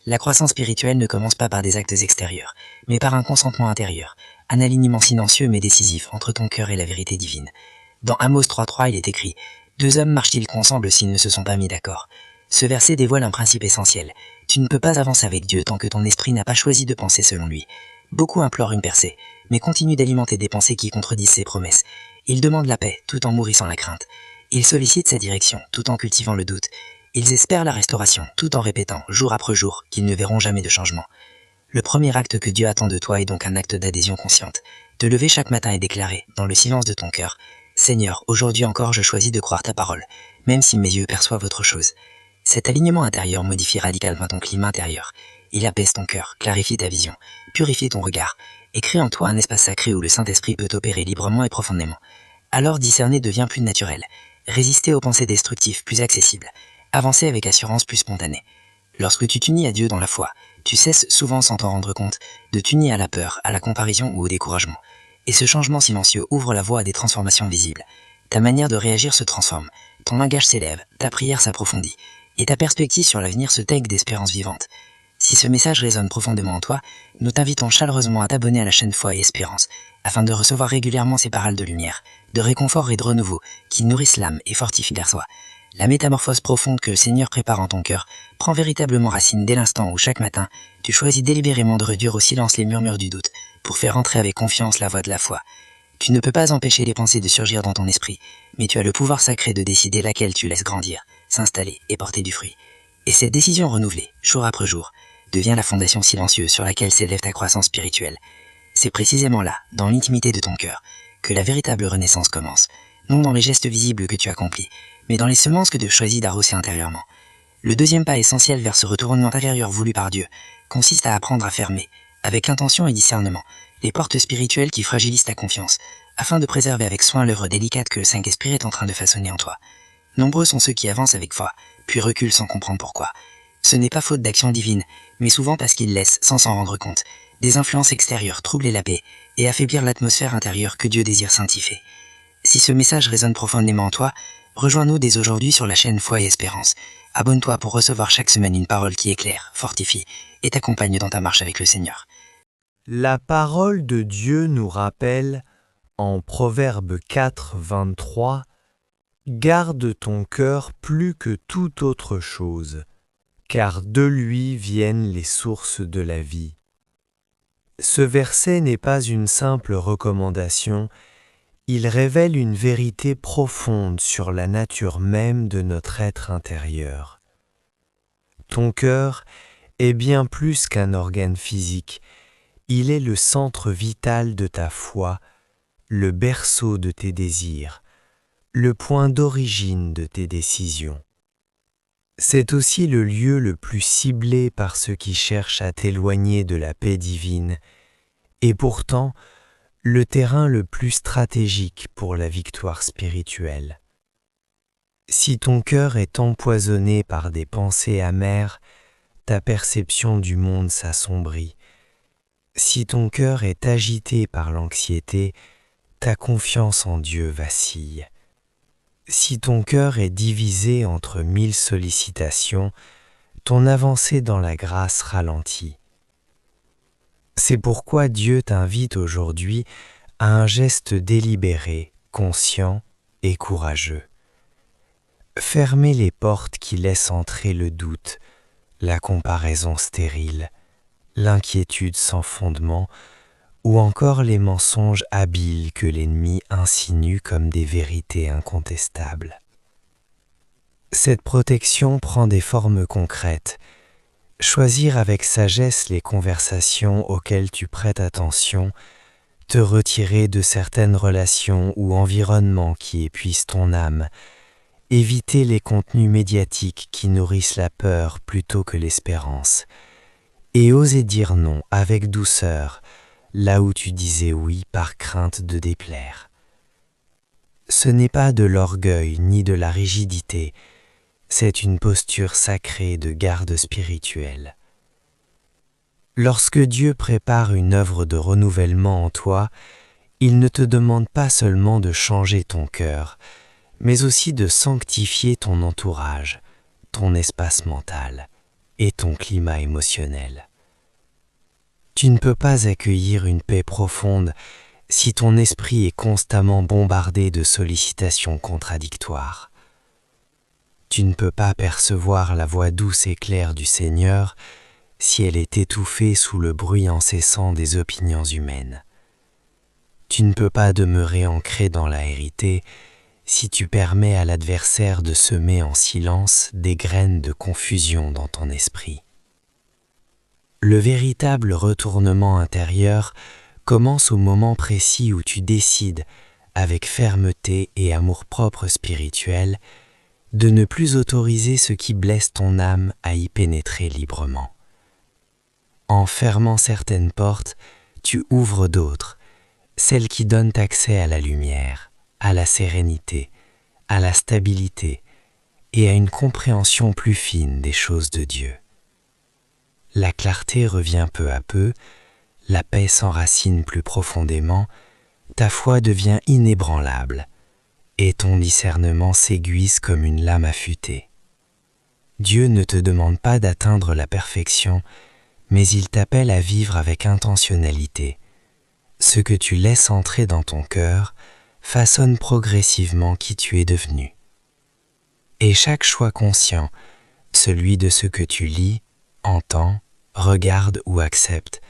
La croissance spirituelle ne commence pas par des actes extérieurs, mais par un consentement intérieur, un alignement silencieux mais décisif entre ton cœur et la vérité divine. Dans Amos 3.3, il est écrit « Deux hommes marchent-ils qu'ensemble s'ils ne se sont pas mis d'accord ?» Ce verset dévoile un principe essentiel. Tu ne peux pas avancer avec Dieu tant que ton esprit n'a pas choisi de penser selon lui. Beaucoup implorent une percée, mais continuent d'alimenter des pensées qui contredisent ses promesses. Ils demandent la paix, tout en nourrissant la crainte. Ils sollicitent sa direction, tout en cultivant le doute. Ils espèrent la restauration, tout en répétant, jour après jour, qu'ils ne verront jamais de changement. Le premier acte que Dieu attend de toi est donc un acte d'adhésion consciente. Te lever chaque matin et déclarer, dans le silence de ton cœur, « Seigneur, aujourd'hui encore je choisis de croire ta parole, même si mes yeux perçoivent autre chose. » Cet alignement intérieur modifie radicalement ton climat intérieur. Il apaise ton cœur, clarifie ta vision, purifie ton regard, et crée en toi un espace sacré où le Saint-Esprit peut opérer librement et profondément. Alors discerner devient plus naturel, résister aux pensées destructives plus accessible, avancer avec assurance plus spontanée. Lorsque tu t'unis à Dieu dans la foi, tu cesses souvent sans t'en rendre compte de t'unir à la peur, à la comparaison ou au découragement. Et ce changement silencieux ouvre la voie à des transformations visibles. Ta manière de réagir se transforme, ton langage s'élève, ta prière s'approfondit, et ta perspective sur l'avenir se teigne d'espérance vivante. Si ce message résonne profondément en toi, nous t'invitons chaleureusement à t'abonner à la chaîne Foi et Espérance, afin de recevoir régulièrement ces paroles de lumière, de réconfort et de renouveau, qui nourrissent l'âme et fortifient la foi. La métamorphose profonde que le Seigneur prépare en ton cœur prend véritablement racine dès l'instant où chaque matin, tu choisis délibérément de réduire au silence les murmures du doute pour faire entrer avec confiance la voix de la foi. Tu ne peux pas empêcher les pensées de surgir dans ton esprit, mais tu as le pouvoir sacré de décider laquelle tu laisses grandir, s'installer et porter du fruit. Et cette décision renouvelée, jour après jour, devient la fondation silencieuse sur laquelle s'élève ta croissance spirituelle. C'est précisément là, dans l'intimité de ton cœur, que la véritable renaissance commence, non dans les gestes visibles que tu accomplis, mais dans les semences que tu choisis d'arroser intérieurement. Le deuxième pas essentiel vers ce retournement intérieur voulu par Dieu consiste à apprendre à fermer, avec intention et discernement, les portes spirituelles qui fragilisent ta confiance, afin de préserver avec soin l'œuvre délicate que le Saint-Esprit est en train de façonner en toi. Nombreux sont ceux qui avancent avec foi, puis reculent sans comprendre pourquoi. Ce n'est pas faute d'action divine, mais souvent parce qu'ils laissent, sans s'en rendre compte, des influences extérieures troubler la paix et affaiblir l'atmosphère intérieure que Dieu désire sanctifier. Si ce message résonne profondément en toi, rejoins-nous dès aujourd'hui sur la chaîne Foi et Espérance. Abonne-toi pour recevoir chaque semaine une parole qui éclaire, fortifie et t'accompagne dans ta marche avec le Seigneur. La parole de Dieu nous rappelle, en Proverbe 4, 23, « Garde ton cœur plus que toute autre chose, car de lui viennent les sources de la vie. » Ce verset n'est pas une simple recommandation, il révèle une vérité profonde sur la nature même de notre être intérieur. Ton cœur est bien plus qu'un organe physique, il est le centre vital de ta foi, le berceau de tes désirs, le point d'origine de tes décisions. C'est aussi le lieu le plus ciblé par ceux qui cherchent à t'éloigner de la paix divine, et pourtant le terrain le plus stratégique pour la victoire spirituelle. Si ton cœur est empoisonné par des pensées amères, ta perception du monde s'assombrit. Si ton cœur est agité par l'anxiété, ta confiance en Dieu vacille. Si ton cœur est divisé entre 1000 sollicitations, ton avancée dans la grâce ralentit. C'est pourquoi Dieu t'invite aujourd'hui à un geste délibéré, conscient et courageux. Fermez les portes qui laissent entrer le doute, la comparaison stérile, l'inquiétude sans fondement ou encore les mensonges habiles que l'ennemi insinue comme des vérités incontestables. Cette protection prend des formes concrètes. Choisir avec sagesse les conversations auxquelles tu prêtes attention, te retirer de certaines relations ou environnements qui épuisent ton âme, éviter les contenus médiatiques qui nourrissent la peur plutôt que l'espérance, et oser dire non avec douceur, là où tu disais oui par crainte de déplaire. Ce n'est pas de l'orgueil ni de la rigidité, c'est une posture sacrée de garde spirituelle. Lorsque Dieu prépare une œuvre de renouvellement en toi, il ne te demande pas seulement de changer ton cœur, mais aussi de sanctifier ton entourage, ton espace mental et ton climat émotionnel. Tu ne peux pas accueillir une paix profonde si ton esprit est constamment bombardé de sollicitations contradictoires. Tu ne peux pas percevoir la voix douce et claire du Seigneur si elle est étouffée sous le bruit incessant des opinions humaines. Tu ne peux pas demeurer ancré dans la vérité si tu permets à l'adversaire de semer en silence des graines de confusion dans ton esprit. Le véritable retournement intérieur commence au moment précis où tu décides, avec fermeté et amour-propre spirituel, de ne plus autoriser ce qui blesse ton âme à y pénétrer librement. En fermant certaines portes, tu ouvres d'autres, celles qui donnent accès à la lumière, à la sérénité, à la stabilité et à une compréhension plus fine des choses de Dieu. La clarté revient peu à peu, la paix s'enracine plus profondément, ta foi devient inébranlable, et ton discernement s'aiguise comme une lame affûtée. Dieu ne te demande pas d'atteindre la perfection, mais il t'appelle à vivre avec intentionnalité. Ce que tu laisses entrer dans ton cœur façonne progressivement qui tu es devenu. Et chaque choix conscient, celui de ce que tu lis, entends, regardes ou acceptes,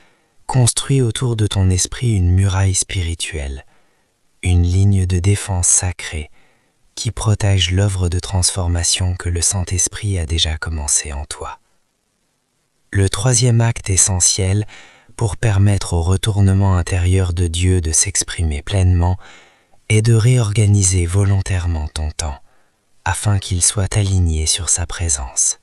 construit autour de ton esprit une muraille spirituelle, une ligne de défense sacrée qui protège l'œuvre de transformation que le Saint-Esprit a déjà commencé en toi. Le troisième acte essentiel pour permettre au retournement intérieur de Dieu de s'exprimer pleinement est de réorganiser volontairement ton temps, afin qu'il soit aligné sur sa présence.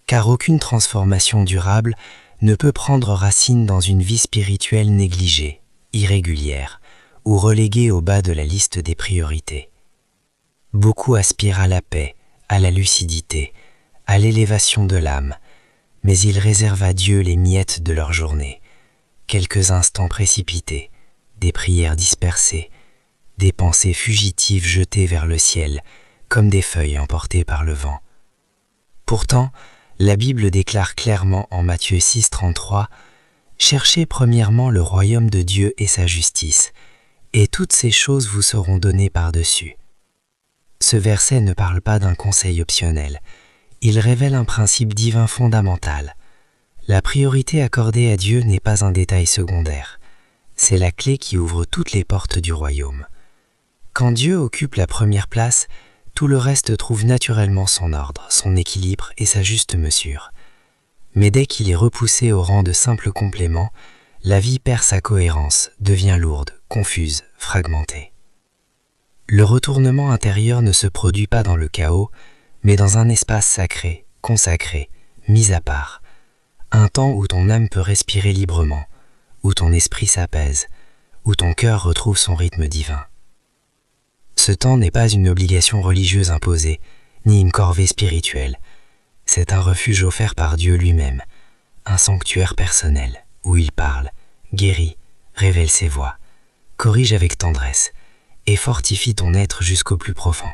Car aucune transformation durable ne peut prendre racine dans une vie spirituelle négligée, irrégulière ou reléguée au bas de la liste des priorités. Beaucoup aspirent à la paix, à la lucidité, à l'élévation de l'âme, mais ils réservent à Dieu les miettes de leur journée, quelques instants précipités, des prières dispersées, des pensées fugitives jetées vers le ciel, comme des feuilles emportées par le vent. Pourtant, la Bible déclare clairement en Matthieu 6,33 « Cherchez premièrement le royaume de Dieu et sa justice, et toutes ces choses vous seront données par-dessus. » Ce verset ne parle pas d'un conseil optionnel, il révèle un principe divin fondamental. La priorité accordée à Dieu n'est pas un détail secondaire, c'est la clé qui ouvre toutes les portes du royaume. Quand Dieu occupe la première place, tout le reste trouve naturellement son ordre, son équilibre et sa juste mesure. Mais dès qu'il est repoussé au rang de simple complément, la vie perd sa cohérence, devient lourde, confuse, fragmentée. Le retournement intérieur ne se produit pas dans le chaos, mais dans un espace sacré, consacré, mis à part. Un temps où ton âme peut respirer librement, où ton esprit s'apaise, où ton cœur retrouve son rythme divin. Ce temps n'est pas une obligation religieuse imposée, ni une corvée spirituelle. C'est un refuge offert par Dieu lui-même, un sanctuaire personnel, où il parle, guérit, révèle ses voies, corrige avec tendresse, et fortifie ton être jusqu'au plus profond.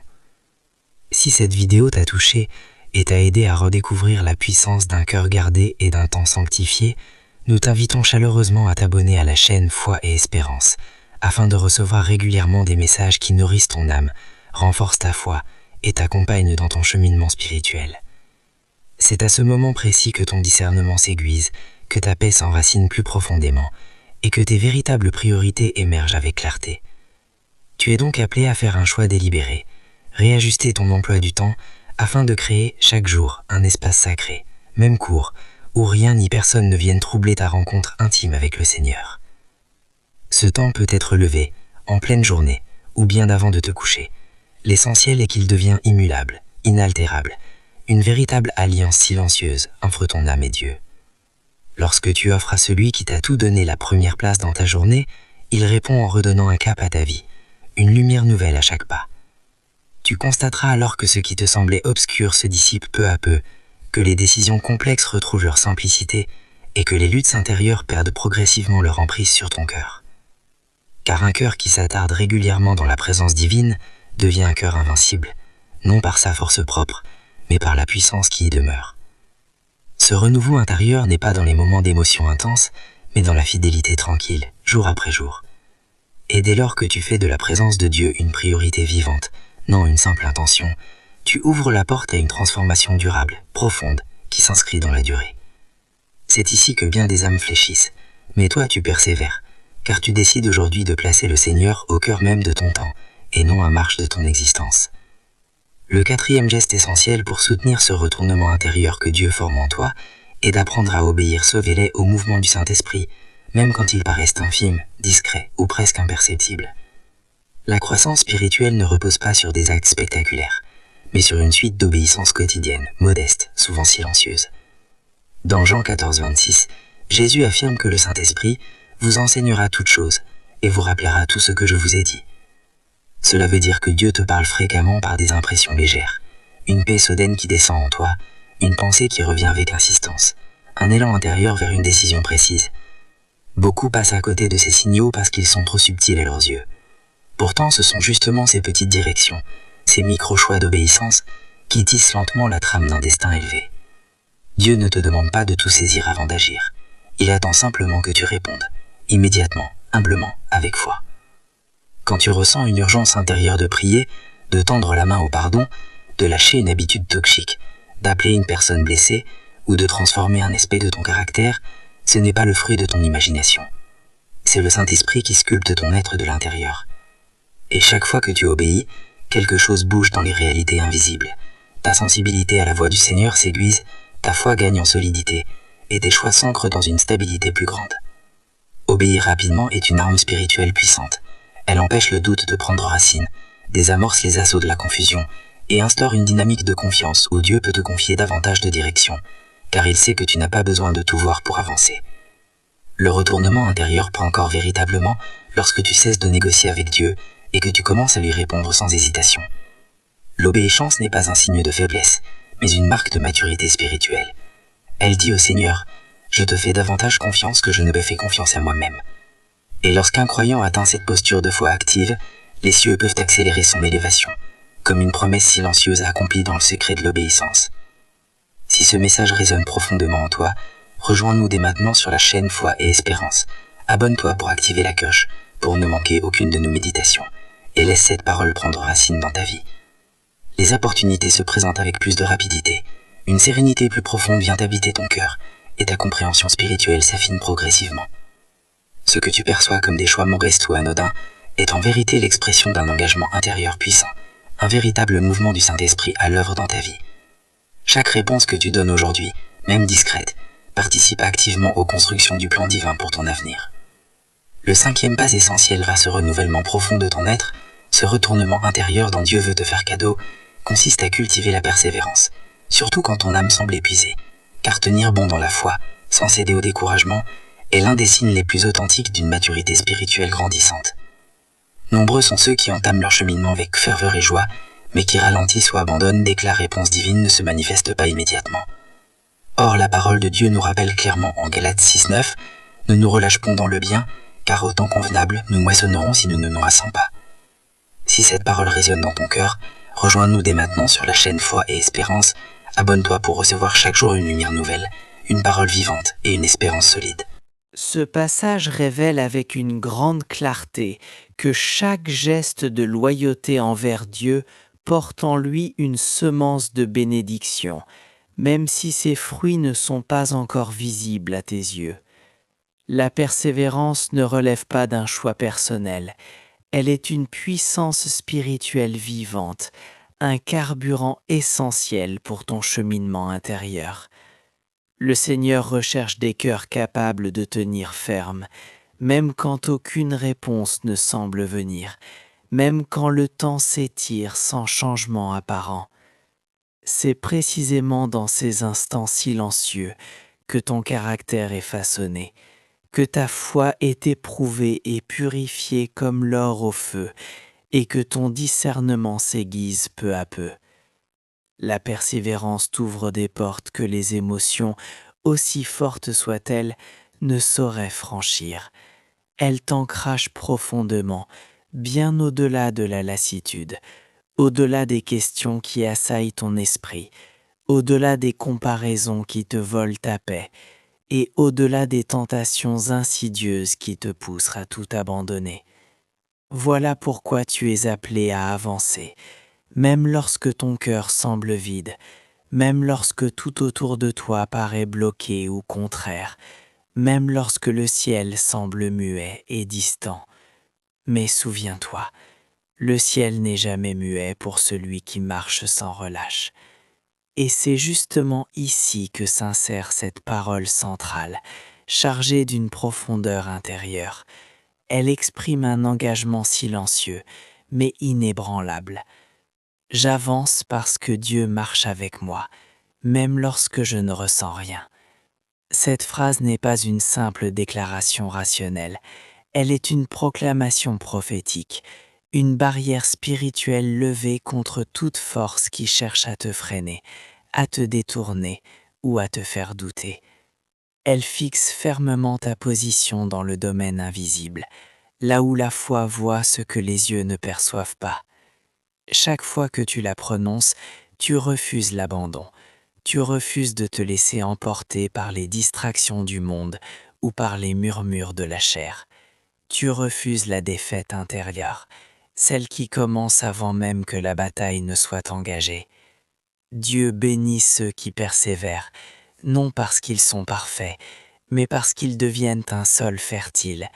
Si cette vidéo t'a touché et t'a aidé à redécouvrir la puissance d'un cœur gardé et d'un temps sanctifié, nous t'invitons chaleureusement à t'abonner à la chaîne Foi et Espérance, afin de recevoir régulièrement des messages qui nourrissent ton âme, renforcent ta foi et t'accompagnent dans ton cheminement spirituel. C'est à ce moment précis que ton discernement s'aiguise, que ta paix s'enracine plus profondément et que tes véritables priorités émergent avec clarté. Tu es donc appelé à faire un choix délibéré, réajuster ton emploi du temps afin de créer chaque jour un espace sacré, même court, où rien ni personne ne vienne troubler ta rencontre intime avec le Seigneur. Ce temps peut être levé, en pleine journée, ou bien avant de te coucher. L'essentiel est qu'il devienne immuable, inaltérable, une véritable alliance silencieuse entre ton âme et Dieu. Lorsque tu offres à celui qui t'a tout donné la première place dans ta journée, il répond en redonnant un cap à ta vie, une lumière nouvelle à chaque pas. Tu constateras alors que ce qui te semblait obscur se dissipe peu à peu, que les décisions complexes retrouvent leur simplicité et que les luttes intérieures perdent progressivement leur emprise sur ton cœur. Car un cœur qui s'attarde régulièrement dans la présence divine devient un cœur invincible, non par sa force propre, mais par la puissance qui y demeure. Ce renouveau intérieur n'est pas dans les moments d'émotion intense, mais dans la fidélité tranquille, jour après jour. Et dès lors que tu fais de la présence de Dieu une priorité vivante, non une simple intention, tu ouvres la porte à une transformation durable, profonde, qui s'inscrit dans la durée. C'est ici que bien des âmes fléchissent, mais toi tu persévères, car tu décides aujourd'hui de placer le Seigneur au cœur même de ton temps, et non à marge de ton existence. Le quatrième geste essentiel pour soutenir ce retournement intérieur que Dieu forme en toi est d'apprendre à obéir sauve les au mouvement du Saint-Esprit, même quand ils paraissent infimes, discrets ou presque imperceptibles. La croissance spirituelle ne repose pas sur des actes spectaculaires, mais sur une suite d'obéissances quotidiennes, modestes, souvent silencieuses. Dans Jean 14, 26, Jésus affirme que le Saint-Esprit vous enseignera toutes choses et vous rappellera tout ce que je vous ai dit. Cela veut dire que Dieu te parle fréquemment par des impressions légères, une paix soudaine qui descend en toi, une pensée qui revient avec insistance, un élan intérieur vers une décision précise. Beaucoup passent à côté de ces signaux parce qu'ils sont trop subtils à leurs yeux. Pourtant, ce sont justement ces petites directions, ces micro-choix d'obéissance, qui tissent lentement la trame d'un destin élevé. Dieu ne te demande pas de tout saisir avant d'agir. Il attend simplement que tu répondes, immédiatement, humblement, avec foi. Quand tu ressens une urgence intérieure de prier, de tendre la main au pardon, de lâcher une habitude toxique, d'appeler une personne blessée ou de transformer un aspect de ton caractère, ce n'est pas le fruit de ton imagination. C'est le Saint-Esprit qui sculpte ton être de l'intérieur. Et chaque fois que tu obéis, quelque chose bouge dans les réalités invisibles. Ta sensibilité à la voix du Seigneur s'aiguise, ta foi gagne en solidité, et tes choix s'ancrent dans une stabilité plus grande. Obéir rapidement est une arme spirituelle puissante. Elle empêche le doute de prendre racine, désamorce les assauts de la confusion, et instaure une dynamique de confiance où Dieu peut te confier davantage de direction, car il sait que tu n'as pas besoin de tout voir pour avancer. Le retournement intérieur prend corps véritablement lorsque tu cesses de négocier avec Dieu et que tu commences à lui répondre sans hésitation. L'obéissance n'est pas un signe de faiblesse, mais une marque de maturité spirituelle. Elle dit au Seigneur, « Je te fais davantage confiance que je ne me fais confiance à moi-même. » Et lorsqu'un croyant atteint cette posture de foi active, les cieux peuvent accélérer son élévation, comme une promesse silencieuse accomplie dans le secret de l'obéissance. Si ce message résonne profondément en toi, rejoins-nous dès maintenant sur la chaîne Foi et Espérance. Abonne-toi pour activer la cloche, pour ne manquer aucune de nos méditations, et laisse cette parole prendre racine dans ta vie. Les opportunités se présentent avec plus de rapidité, une sérénité plus profonde vient habiter ton cœur, et ta compréhension spirituelle s'affine progressivement. Ce que tu perçois comme des choix modestes ou anodins est en vérité l'expression d'un engagement intérieur puissant, un véritable mouvement du Saint-Esprit à l'œuvre dans ta vie. Chaque réponse que tu donnes aujourd'hui, même discrète, participe activement aux constructions du plan divin pour ton avenir. Le cinquième pas essentiel vers ce renouvellement profond de ton être, ce retournement intérieur dont Dieu veut te faire cadeau, consiste à cultiver la persévérance, surtout quand ton âme semble épuisée, car tenir bon dans la foi, sans céder au découragement, est l'un des signes les plus authentiques d'une maturité spirituelle grandissante. Nombreux sont ceux qui entament leur cheminement avec ferveur et joie, mais qui ralentissent ou abandonnent dès que la réponse divine ne se manifeste pas immédiatement. Or, la parole de Dieu nous rappelle clairement en Galates 6:9, « Ne nous relâche point dans le bien, car au temps convenable, nous moissonnerons si nous ne nous lassons pas. » Si cette parole résonne dans ton cœur, rejoins-nous dès maintenant sur la chaîne Foi et Espérance. Abonne-toi pour recevoir chaque jour une lumière nouvelle, une parole vivante et une espérance solide. Ce passage révèle avec une grande clarté que chaque geste de loyauté envers Dieu porte en lui une semence de bénédiction, même si ses fruits ne sont pas encore visibles à tes yeux. La persévérance ne relève pas d'un choix personnel, elle est une puissance spirituelle vivante, un carburant essentiel pour ton cheminement intérieur. Le Seigneur recherche des cœurs capables de tenir ferme, même quand aucune réponse ne semble venir, même quand le temps s'étire sans changement apparent. C'est précisément dans ces instants silencieux que ton caractère est façonné, que ta foi est éprouvée et purifiée comme l'or au feu, et que ton discernement s'aiguise peu à peu. La persévérance t'ouvre des portes que les émotions, aussi fortes soient-elles, ne sauraient franchir. Elle t'ancrage profondément, bien au-delà de la lassitude, au-delà des questions qui assaillent ton esprit, au-delà des comparaisons qui te volent ta paix, et au-delà des tentations insidieuses qui te poussent à tout abandonner. Voilà pourquoi tu es appelé à avancer, même lorsque ton cœur semble vide, même lorsque tout autour de toi paraît bloqué ou contraire, même lorsque le ciel semble muet et distant. Mais souviens-toi, le ciel n'est jamais muet pour celui qui marche sans relâche. Et c'est justement ici que s'insère cette parole centrale, chargée d'une profondeur intérieure. Elle exprime un engagement silencieux, mais inébranlable. J'avance parce que Dieu marche avec moi, même lorsque je ne ressens rien. Cette phrase n'est pas une simple déclaration rationnelle, elle est une proclamation prophétique, une barrière spirituelle levée contre toute force qui cherche à te freiner, à te détourner ou à te faire douter. Elle fixe fermement ta position dans le domaine invisible, là où la foi voit ce que les yeux ne perçoivent pas. Chaque fois que tu la prononces, tu refuses l'abandon. Tu refuses de te laisser emporter par les distractions du monde ou par les murmures de la chair. Tu refuses la défaite intérieure, celle qui commence avant même que la bataille ne soit engagée. Dieu bénit ceux qui persévèrent, non parce qu'ils sont parfaits, mais parce qu'ils deviennent un sol fertile,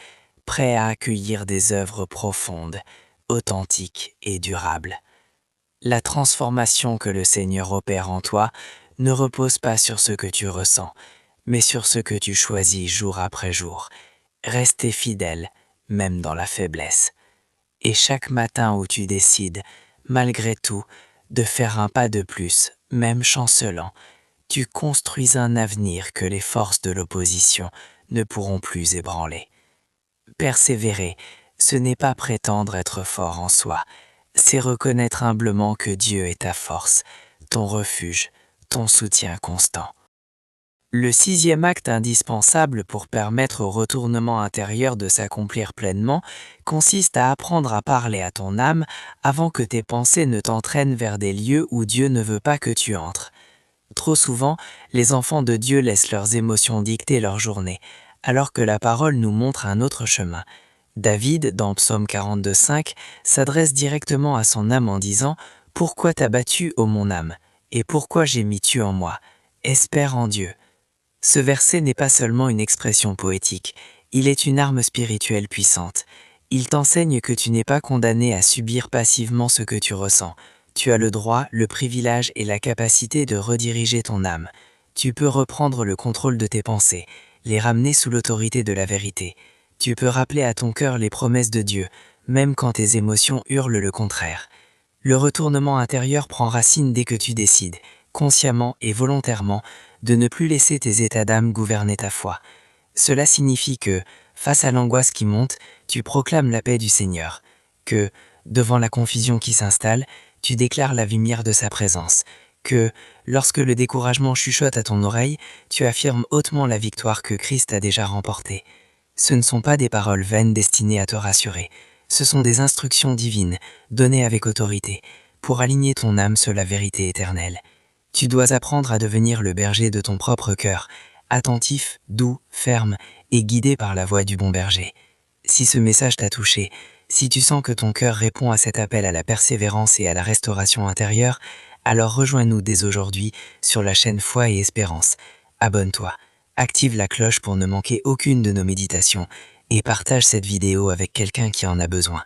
prêt à accueillir des œuvres profondes, authentiques et durables. La transformation que le Seigneur opère en toi ne repose pas sur ce que tu ressens, mais sur ce que tu choisis jour après jour. Rester fidèle, même dans la faiblesse. Et chaque matin où tu décides, malgré tout, de faire un pas de plus, même chancelant, tu construis un avenir que les forces de l'opposition ne pourront plus ébranler. Persévérer, ce n'est pas prétendre être fort en soi, c'est reconnaître humblement que Dieu est ta force, ton refuge, ton soutien constant. Le 6e acte indispensable pour permettre au retournement intérieur de s'accomplir pleinement consiste à apprendre à parler à ton âme avant que tes pensées ne t'entraînent vers des lieux où Dieu ne veut pas que tu entres. Trop souvent, les enfants de Dieu laissent leurs émotions dicter leur journée, alors que la parole nous montre un autre chemin. David, dans Psaume 42,5, s'adresse directement à son âme en disant « Pourquoi t'as battu, ô mon âme, et pourquoi gémis-tu en moi? Espère en Dieu. » Ce verset n'est pas seulement une expression poétique, il est une arme spirituelle puissante. Il t'enseigne que tu n'es pas condamné à subir passivement ce que tu ressens. Tu as le droit, le privilège et la capacité de rediriger ton âme. Tu peux reprendre le contrôle de tes pensées, les ramener sous l'autorité de la vérité. Tu peux rappeler à ton cœur les promesses de Dieu, même quand tes émotions hurlent le contraire. Le retournement intérieur prend racine dès que tu décides, consciemment et volontairement, de ne plus laisser tes états d'âme gouverner ta foi. Cela signifie que, face à l'angoisse qui monte, tu proclames la paix du Seigneur, que, devant la confusion qui s'installe, tu déclares la lumière de sa présence, que, lorsque le découragement chuchote à ton oreille, tu affirmes hautement la victoire que Christ a déjà remportée. Ce ne sont pas des paroles vaines destinées à te rassurer, ce sont des instructions divines, données avec autorité, pour aligner ton âme sur la vérité éternelle. Tu dois apprendre à devenir le berger de ton propre cœur, attentif, doux, ferme et guidé par la voix du bon berger. Si ce message t'a touché, si tu sens que ton cœur répond à cet appel à la persévérance et à la restauration intérieure, alors rejoins-nous dès aujourd'hui sur la chaîne Foi et Espérance. Abonne-toi, active la cloche pour ne manquer aucune de nos méditations et partage cette vidéo avec quelqu'un qui en a besoin.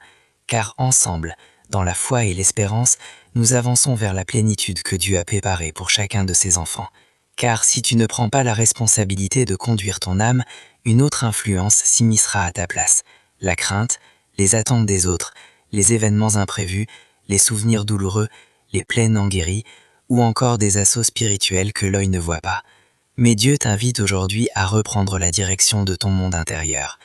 Car ensemble, dans la foi et l'espérance, nous avançons vers la plénitude que Dieu a préparée pour chacun de ses enfants. Car si tu ne prends pas la responsabilité de conduire ton âme, une autre influence s'immiscera à ta place. La crainte, les attentes des autres, les événements imprévus, les souvenirs douloureux, les plaies non guéries, ou encore des assauts spirituels que l'œil ne voit pas. Mais Dieu t'invite aujourd'hui à reprendre la direction de ton monde intérieur.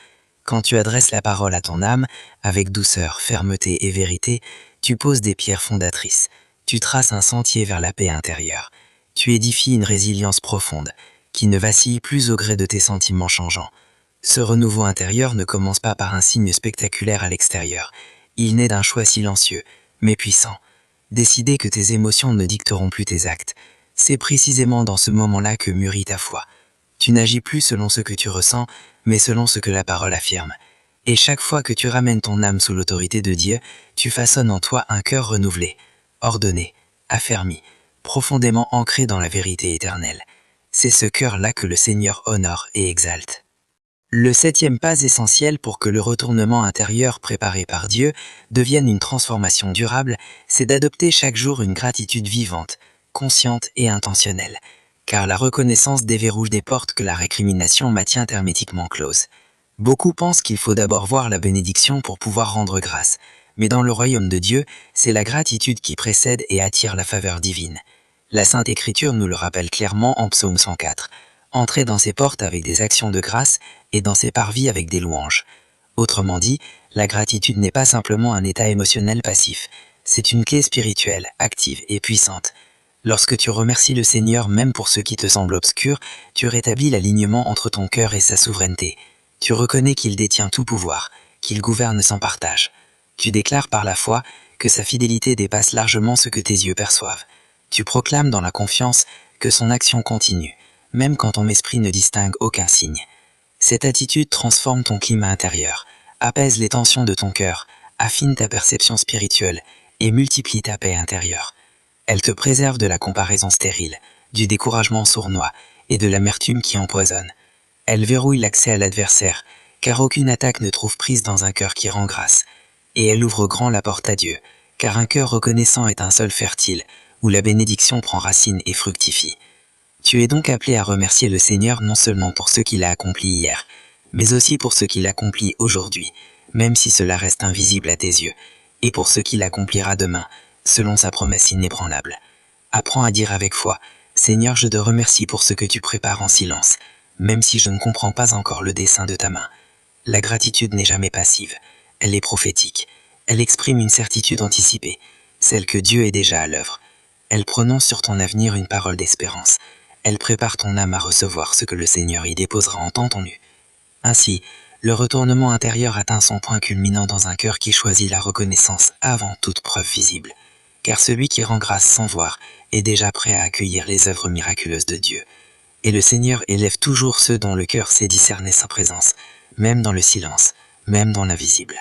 Quand tu adresses la parole à ton âme, avec douceur, fermeté et vérité, tu poses des pierres fondatrices. Tu traces un sentier vers la paix intérieure. Tu édifies une résilience profonde, qui ne vacille plus au gré de tes sentiments changeants. Ce renouveau intérieur ne commence pas par un signe spectaculaire à l'extérieur. Il naît d'un choix silencieux, mais puissant. Décider que tes émotions ne dicteront plus tes actes. C'est précisément dans ce moment-là que mûrit ta foi. Tu n'agis plus selon ce que tu ressens, mais selon ce que la parole affirme. Et chaque fois que tu ramènes ton âme sous l'autorité de Dieu, tu façonnes en toi un cœur renouvelé, ordonné, affermi, profondément ancré dans la vérité éternelle. C'est ce cœur-là que le Seigneur honore et exalte. Le 7e pas essentiel pour que le retournement intérieur préparé par Dieu devienne une transformation durable, c'est d'adopter chaque jour une gratitude vivante, consciente et intentionnelle. Car la reconnaissance déverrouille des portes que la récrimination maintient hermétiquement closes. Beaucoup pensent qu'il faut d'abord voir la bénédiction pour pouvoir rendre grâce, mais dans le royaume de Dieu, c'est la gratitude qui précède et attire la faveur divine. La Sainte Écriture nous le rappelle clairement en Psaume 104. Entrez dans ses portes avec des actions de grâce et dans ses parvis avec des louanges. Autrement dit, la gratitude n'est pas simplement un état émotionnel passif, c'est une clé spirituelle, active et puissante. Lorsque tu remercies le Seigneur même pour ce qui te semble obscur, tu rétablis l'alignement entre ton cœur et sa souveraineté. Tu reconnais qu'il détient tout pouvoir, qu'il gouverne sans partage. Tu déclares par la foi que sa fidélité dépasse largement ce que tes yeux perçoivent. Tu proclames dans la confiance que son action continue, même quand ton esprit ne distingue aucun signe. Cette attitude transforme ton climat intérieur, apaise les tensions de ton cœur, affine ta perception spirituelle et multiplie ta paix intérieure. Elle te préserve de la comparaison stérile, du découragement sournois et de l'amertume qui empoisonne. Elle verrouille l'accès à l'adversaire, car aucune attaque ne trouve prise dans un cœur qui rend grâce. Et elle ouvre grand la porte à Dieu, car un cœur reconnaissant est un sol fertile, où la bénédiction prend racine et fructifie. Tu es donc appelé à remercier le Seigneur non seulement pour ce qu'il a accompli hier, mais aussi pour ce qu'il accomplit aujourd'hui, même si cela reste invisible à tes yeux, et pour ce qu'il accomplira demain, selon sa promesse inébranlable. Apprends à dire avec foi, « Seigneur, je te remercie pour ce que tu prépares en silence, même si je ne comprends pas encore le dessein de ta main. » La gratitude n'est jamais passive, elle est prophétique. Elle exprime une certitude anticipée, celle que Dieu est déjà à l'œuvre. Elle prononce sur ton avenir une parole d'espérance. Elle prépare ton âme à recevoir ce que le Seigneur y déposera en temps tendu. Ainsi, le retournement intérieur atteint son point culminant dans un cœur qui choisit la reconnaissance avant toute preuve visible. Car celui qui rend grâce sans voir est déjà prêt à accueillir les œuvres miraculeuses de Dieu. Et le Seigneur élève toujours ceux dont le cœur sait discerner sa présence, même dans le silence, même dans l'invisible.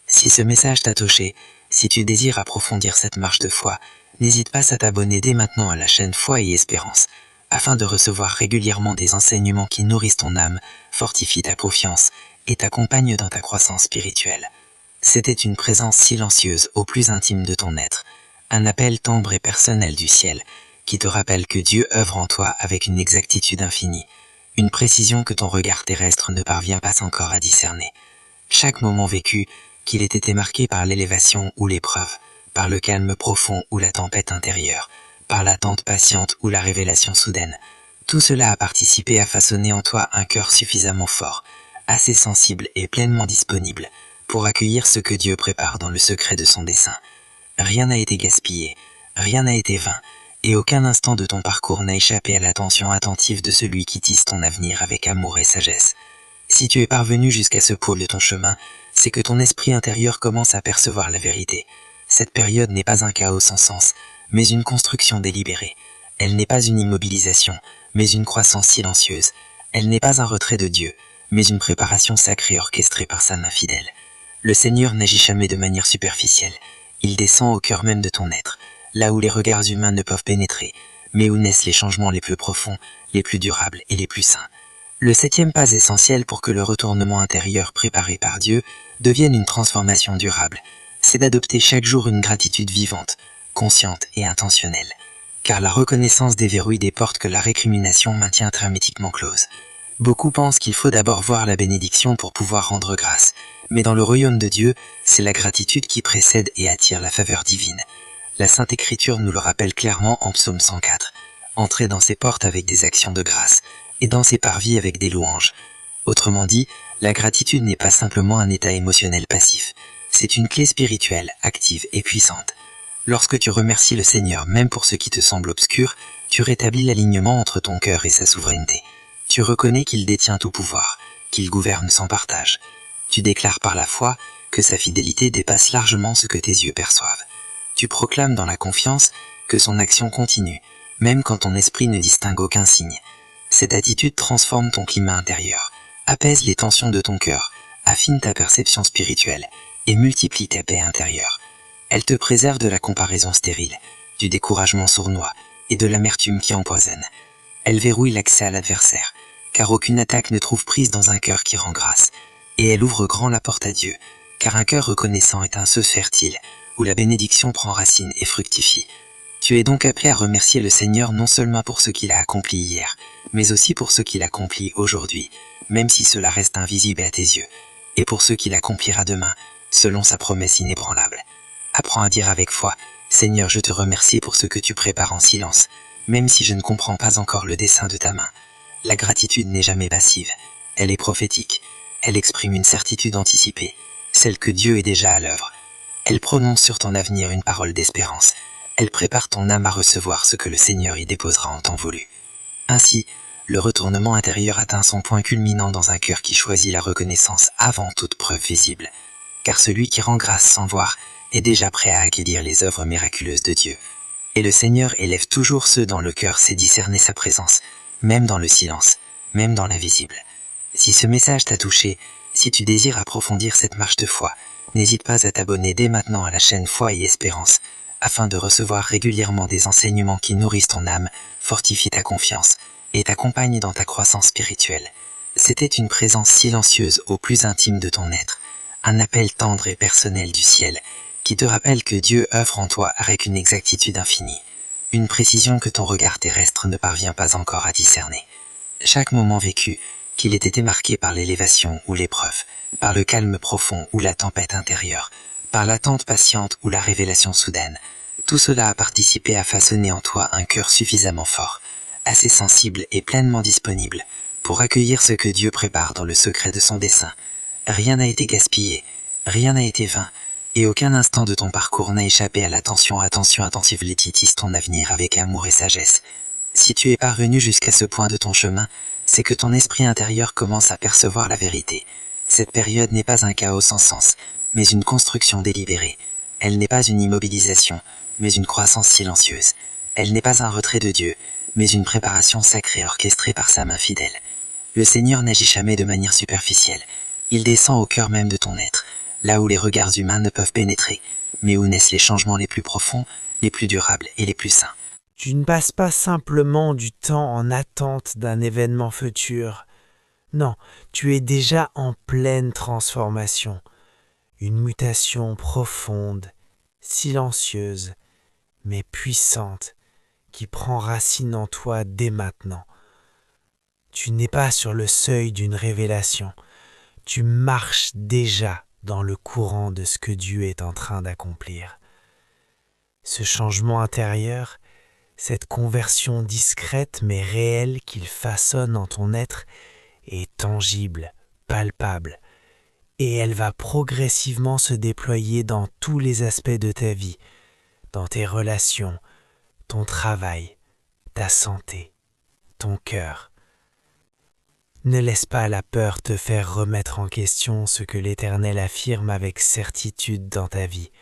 Si ce message t'a touché, si tu désires approfondir cette marche de foi, n'hésite pas à t'abonner dès maintenant à la chaîne Foi et Espérance, afin de recevoir régulièrement des enseignements qui nourrissent ton âme, fortifient ta confiance et t'accompagnent dans ta croissance spirituelle. C'était une présence silencieuse au plus intime de ton être, un appel tendre et personnel du ciel, qui te rappelle que Dieu œuvre en toi avec une exactitude infinie, une précision que ton regard terrestre ne parvient pas encore à discerner. Chaque moment vécu, qu'il ait été marqué par l'élévation ou l'épreuve, par le calme profond ou la tempête intérieure, par l'attente patiente ou la révélation soudaine, tout cela a participé à façonner en toi un cœur suffisamment fort, assez sensible et pleinement disponible, pour accueillir ce que Dieu prépare dans le secret de son dessein. Rien n'a été gaspillé, rien n'a été vain, et aucun instant de ton parcours n'a échappé à l'attention attentive de celui qui tisse ton avenir avec amour et sagesse. Si tu es parvenu jusqu'à ce pôle de ton chemin, c'est que ton esprit intérieur commence à percevoir la vérité. Cette période n'est pas un chaos sans sens, mais une construction délibérée. Elle n'est pas une immobilisation, mais une croissance silencieuse. Elle n'est pas un retrait de Dieu, mais une préparation sacrée orchestrée par sa main fidèle. Le Seigneur n'agit jamais de manière superficielle. Il descend au cœur même de ton être, là où les regards humains ne peuvent pénétrer, mais où naissent les changements les plus profonds, les plus durables et les plus sains. Le 7e pas essentiel pour que le retournement intérieur préparé par Dieu devienne une transformation durable, c'est d'adopter chaque jour une gratitude vivante, consciente et intentionnelle. Car la reconnaissance déverrouille des portes que la récrimination maintient hermétiquement closes. Beaucoup pensent qu'il faut d'abord voir la bénédiction pour pouvoir rendre grâce, mais dans le royaume de Dieu, c'est la gratitude qui précède et attire la faveur divine. La Sainte Écriture nous le rappelle clairement en Psaume 104. Entrez dans ses portes avec des actions de grâce, et dans ses parvis avec des louanges. Autrement dit, la gratitude n'est pas simplement un état émotionnel passif, c'est une clé spirituelle, active et puissante. Lorsque tu remercies le Seigneur même pour ce qui te semble obscur, tu rétablis l'alignement entre ton cœur et sa souveraineté. Tu reconnais qu'il détient tout pouvoir, qu'il gouverne sans partage. Tu déclares par la foi que sa fidélité dépasse largement ce que tes yeux perçoivent. Tu proclames dans la confiance que son action continue, même quand ton esprit ne distingue aucun signe. Cette attitude transforme ton climat intérieur, apaise les tensions de ton cœur, affine ta perception spirituelle et multiplie ta paix intérieure. Elle te préserve de la comparaison stérile, du découragement sournois et de l'amertume qui empoisonne. Elle verrouille l'accès à l'adversaire, car aucune attaque ne trouve prise dans un cœur qui rend grâce. Et elle ouvre grand la porte à Dieu, car un cœur reconnaissant est un seau fertile, où la bénédiction prend racine et fructifie. Tu es donc appelé à remercier le Seigneur non seulement pour ce qu'il a accompli hier, mais aussi pour ce qu'il accomplit aujourd'hui, même si cela reste invisible à tes yeux, et pour ce qu'il accomplira demain, selon sa promesse inébranlable. Apprends à dire avec foi, « Seigneur, je te remercie pour ce que tu prépares en silence, même si je ne comprends pas encore le dessein de ta main. » La gratitude n'est jamais passive, elle est prophétique, elle exprime une certitude anticipée, celle que Dieu est déjà à l'œuvre. Elle prononce sur ton avenir une parole d'espérance, elle prépare ton âme à recevoir ce que le Seigneur y déposera en temps voulu. Ainsi, le retournement intérieur atteint son point culminant dans un cœur qui choisit la reconnaissance avant toute preuve visible. Car celui qui rend grâce sans voir est déjà prêt à accueillir les œuvres miraculeuses de Dieu. Et le Seigneur élève toujours ceux dont le cœur sait discerner sa présence, même dans le silence, même dans l'invisible. Si ce message t'a touché, si tu désires approfondir cette marche de foi, n'hésite pas à t'abonner dès maintenant à la chaîne Foi et Espérance, afin de recevoir régulièrement des enseignements qui nourrissent ton âme, fortifient ta confiance et t'accompagnent dans ta croissance spirituelle. C'était une présence silencieuse au plus intime de ton être, un appel tendre et personnel du ciel, qui te rappelle que Dieu œuvre en toi avec une exactitude infinie, une précision que ton regard terrestre ne parvient pas encore à discerner. Chaque moment vécu, qu'il ait été marqué par l'élévation ou l'épreuve, par le calme profond ou la tempête intérieure, par l'attente patiente ou la révélation soudaine, tout cela a participé à façonner en toi un cœur suffisamment fort, assez sensible et pleinement disponible, pour accueillir ce que Dieu prépare dans le secret de son dessein. Rien n'a été gaspillé, rien n'a été vain, et aucun instant de ton parcours n'a échappé à l'attention attentive Létitis ton avenir avec amour et sagesse. Si tu es parvenu jusqu'à ce point de ton chemin, c'est que ton esprit intérieur commence à percevoir la vérité. Cette période n'est pas un chaos sans sens, mais une construction délibérée. Elle n'est pas une immobilisation, mais une croissance silencieuse. Elle n'est pas un retrait de Dieu, mais une préparation sacrée orchestrée par sa main fidèle. Le Seigneur n'agit jamais de manière superficielle. Il descend au cœur même de ton être, là où les regards humains ne peuvent pénétrer, mais où naissent les changements les plus profonds, les plus durables et les plus sains. Tu ne passes pas simplement du temps en attente d'un événement futur. Non, tu es déjà en pleine transformation. Une mutation profonde, silencieuse, mais puissante, qui prend racine en toi dès maintenant. Tu n'es pas sur le seuil d'une révélation. Tu marches déjà dans le courant de ce que Dieu est en train d'accomplir. Ce changement intérieur, cette conversion discrète mais réelle qu'il façonne en ton être est tangible, palpable, et elle va progressivement se déployer dans tous les aspects de ta vie, dans tes relations, ton travail, ta santé, ton cœur. Ne laisse pas la peur te faire remettre en question ce que l'Éternel affirme avec certitude dans ta vie.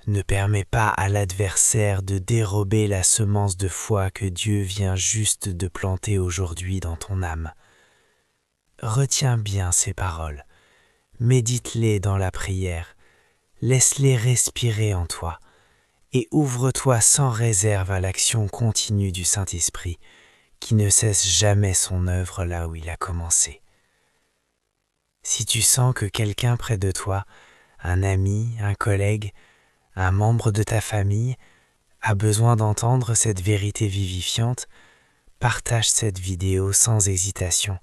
Ne permets pas à l'adversaire de dérober la semence de foi que Dieu vient juste de planter aujourd'hui dans ton âme. Retiens bien ces paroles, médite-les dans la prière, laisse-les respirer en toi et ouvre-toi sans réserve à l'action continue du Saint-Esprit qui ne cesse jamais son œuvre là où il a commencé. Si tu sens que quelqu'un près de toi, un ami, un collègue, un membre de ta famille a besoin d'entendre cette vérité vivifiante, partage cette vidéo sans hésitation.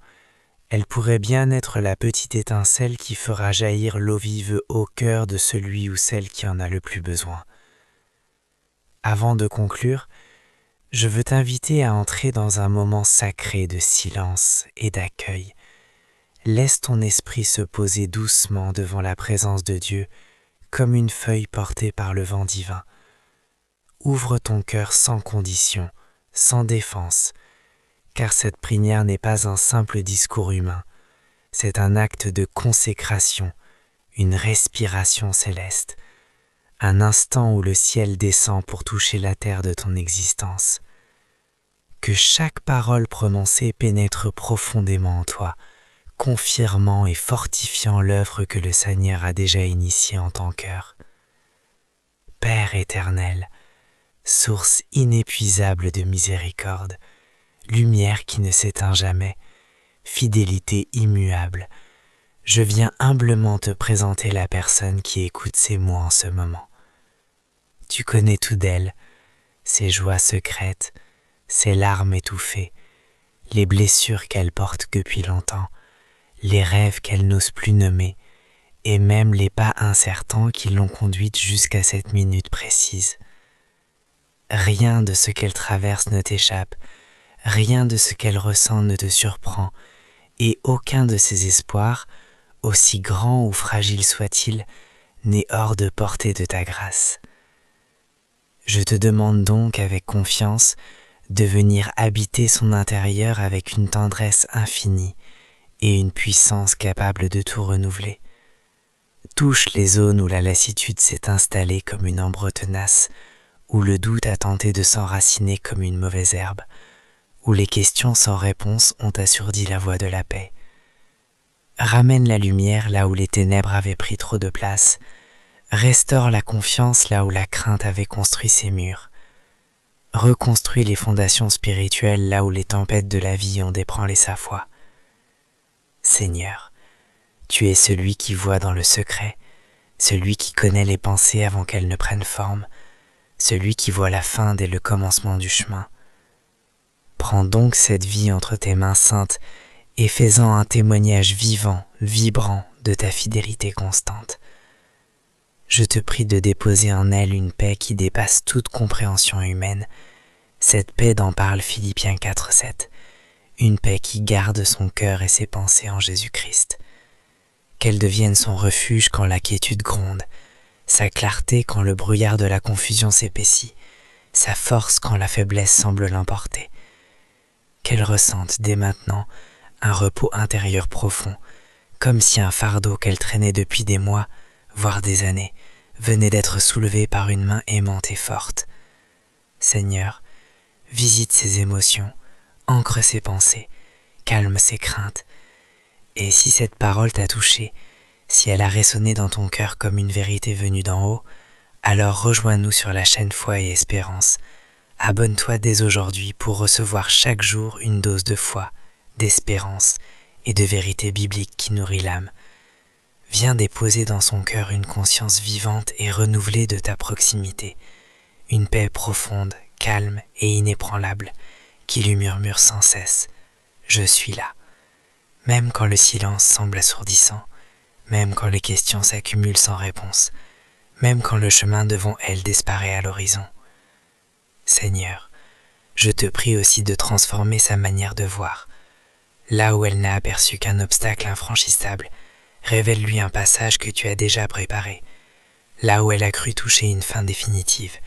Elle pourrait bien être la petite étincelle qui fera jaillir l'eau vive au cœur de celui ou celle qui en a le plus besoin. Avant de conclure, je veux t'inviter à entrer dans un moment sacré de silence et d'accueil. Laisse ton esprit se poser doucement devant la présence de Dieu, comme une feuille portée par le vent divin. Ouvre ton cœur sans condition, sans défense, car cette prière n'est pas un simple discours humain, c'est un acte de consécration, une respiration céleste, un instant où le ciel descend pour toucher la terre de ton existence. Que chaque parole prononcée pénètre profondément en toi, confirmant et fortifiant l'œuvre que le Seigneur a déjà initiée en ton cœur. Père éternel, source inépuisable de miséricorde, lumière qui ne s'éteint jamais, fidélité immuable, je viens humblement te présenter la personne qui écoute ces mots en ce moment. Tu connais tout d'elle, ses joies secrètes, ses larmes étouffées, les blessures qu'elle porte depuis longtemps, les rêves qu'elle n'ose plus nommer, et même les pas incertains qui l'ont conduite jusqu'à cette minute précise. Rien de ce qu'elle traverse ne t'échappe, rien de ce qu'elle ressent ne te surprend, et aucun de ses espoirs, aussi grand ou fragile soit-il, n'est hors de portée de ta grâce. Je te demande donc avec confiance de venir habiter son intérieur avec une tendresse infinie et une puissance capable de tout renouveler. Touche les zones où la lassitude s'est installée comme une ombre tenace, où le doute a tenté de s'enraciner comme une mauvaise herbe, où les questions sans réponse ont assourdi la voix de la paix. Ramène la lumière là où les ténèbres avaient pris trop de place, Restaure la confiance là où la crainte avait construit ses murs. Reconstruis les fondations spirituelles là où les tempêtes de la vie ont débranlé sa foi. Seigneur, tu es celui qui voit dans le secret, celui qui connaît les pensées avant qu'elles ne prennent forme, celui qui voit la fin dès le commencement du chemin. Prends donc cette vie entre tes mains saintes et fais-en un témoignage vivant, vibrant de ta fidélité constante. Je te prie de déposer en elle une paix qui dépasse toute compréhension humaine, cette paix dont parle Philippiens 4:7, une paix qui garde son cœur et ses pensées en Jésus-Christ. Qu'elle devienne son refuge quand la quiétude gronde, sa clarté quand le brouillard de la confusion s'épaissit, sa force quand la faiblesse semble l'emporter. Qu'elle ressente dès maintenant un repos intérieur profond, comme si un fardeau qu'elle traînait depuis des mois, voire des années, venait d'être soulevé par une main aimante et forte. Seigneur, visite ses émotions, ancre ses pensées, calme ses craintes, et si cette parole t'a touché, si elle a résonné dans ton cœur comme une vérité venue d'en haut, alors rejoins-nous sur la chaîne Foi et Espérance. Abonne-toi dès aujourd'hui pour recevoir chaque jour une dose de foi, d'espérance et de vérité biblique qui nourrit l'âme. Viens déposer dans son cœur une conscience vivante et renouvelée de ta proximité, une paix profonde, calme et inébranlable, qui lui murmure sans cesse « Je suis là ». Même quand le silence semble assourdissant, même quand les questions s'accumulent sans réponse, même quand le chemin devant elle disparaît à l'horizon. Seigneur, je te prie aussi de transformer sa manière de voir. Là où elle n'a aperçu qu'un obstacle infranchissable, révèle-lui un passage que tu as déjà préparé. Là où elle a cru toucher une fin définitive,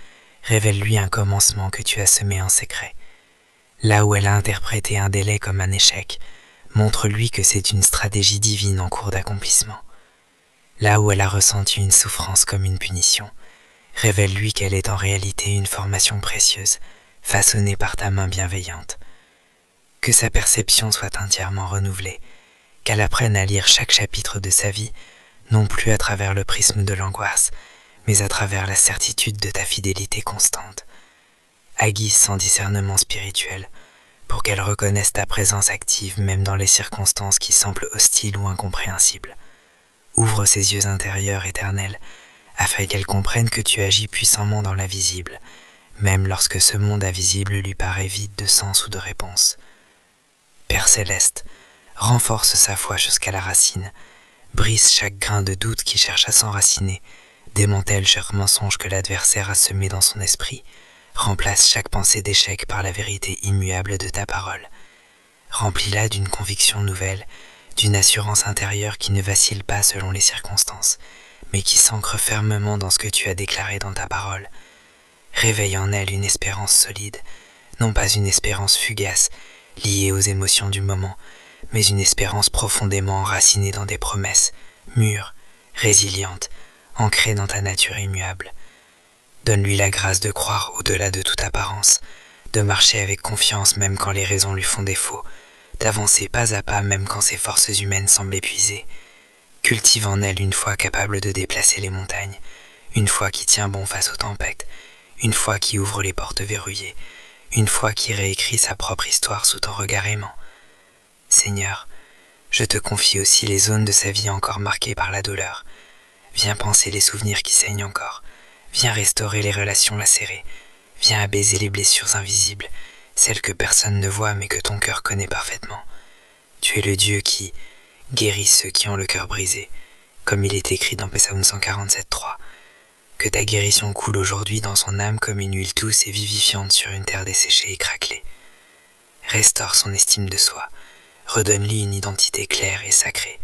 révèle-lui un commencement que tu as semé en secret. Là où elle a interprété un délai comme un échec, montre-lui que c'est une stratégie divine en cours d'accomplissement. Là où elle a ressenti une souffrance comme une punition, révèle-lui qu'elle est en réalité une formation précieuse, façonnée par ta main bienveillante. Que sa perception soit entièrement renouvelée, qu'elle apprenne à lire chaque chapitre de sa vie, non plus à travers le prisme de l'angoisse, mais à travers la certitude de ta fidélité constante. Aiguise son discernement spirituel, pour qu'elle reconnaisse ta présence active même dans les circonstances qui semblent hostiles ou incompréhensibles. Ouvre ses yeux intérieurs éternels, afin qu'elle comprenne que tu agis puissamment dans l'invisible, même lorsque ce monde invisible lui paraît vide de sens ou de réponse. Père céleste, renforce sa foi jusqu'à la racine, brise chaque grain de doute qui cherche à s'enraciner, démantèle chaque mensonge que l'adversaire a semé dans son esprit, remplace chaque pensée d'échec par la vérité immuable de ta parole. Remplis-la d'une conviction nouvelle, d'une assurance intérieure qui ne vacille pas selon les circonstances, mais qui s'ancre fermement dans ce que tu as déclaré dans ta parole. Réveille en elle une espérance solide, non pas une espérance fugace, liée aux émotions du moment, mais une espérance profondément enracinée dans des promesses, mûres, résilientes, ancrées dans ta nature immuable. Donne-lui la grâce de croire au-delà de toute apparence, de marcher avec confiance même quand les raisons lui font défaut, d'avancer pas à pas même quand ses forces humaines semblent épuisées. Cultive en elle une foi capable de déplacer les montagnes, une foi qui tient bon face aux tempêtes, une foi qui ouvre les portes verrouillées, une foi qui réécrit sa propre histoire sous ton regard aimant. Seigneur, je te confie aussi les zones de sa vie encore marquées par la douleur. Viens panser les souvenirs qui saignent encore, viens restaurer les relations lacérées, viens apaiser les blessures invisibles, celles que personne ne voit mais que ton cœur connaît parfaitement. Tu es le Dieu qui guérit ceux qui ont le cœur brisé, comme il est écrit dans Psaume 147:3. Que ta guérison coule aujourd'hui dans son âme comme une huile douce et vivifiante sur une terre desséchée et craquelée. Restaure son estime de soi, redonne-lui une identité claire et sacrée,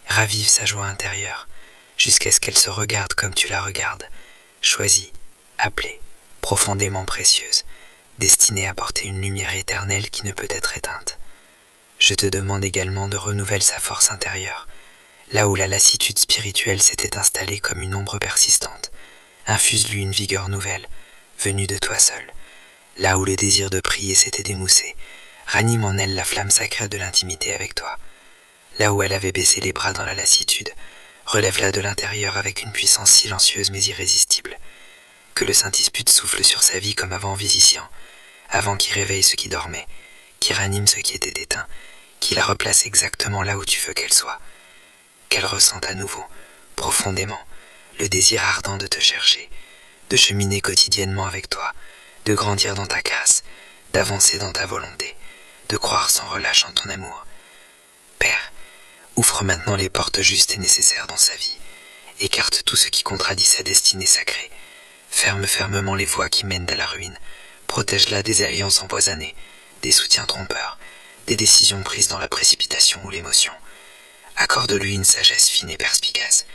ravive sa joie intérieure, jusqu'à ce qu'elle se regarde comme tu la regardes, choisie, appelée, profondément précieuse, destinée à porter une lumière éternelle qui ne peut être éteinte. Je te demande également de renouveler sa force intérieure, là où la lassitude spirituelle s'était installée comme une ombre persistante. Infuse-lui une vigueur nouvelle, venue de toi seul. Là où le désir de prier s'était démoussé, ranime en elle la flamme sacrée de l'intimité avec toi. Là où elle avait baissé les bras dans la lassitude, Relève-la de l'intérieur avec une puissance silencieuse mais irrésistible. Que le Saint-Esprit souffle sur sa vie comme avant vivifiant, avant qu'il réveille ce qui dormait, qu'il ranime ce qui était éteint, qu'il la replace exactement là où tu veux qu'elle soit. Qu'elle ressente à nouveau, profondément, le désir ardent de te chercher, de cheminer quotidiennement avec toi, de grandir dans ta grâce, d'avancer dans ta volonté, de croire sans relâche en ton amour. Père, ouvre maintenant les portes justes et nécessaires dans sa vie. Écarte tout ce qui contradit sa destinée sacrée. Ferme fermement les voies qui mènent à la ruine. Protège-la des alliances empoisonnées, des soutiens trompeurs, des décisions prises dans la précipitation ou l'émotion. Accorde-lui une sagesse fine et perspicace,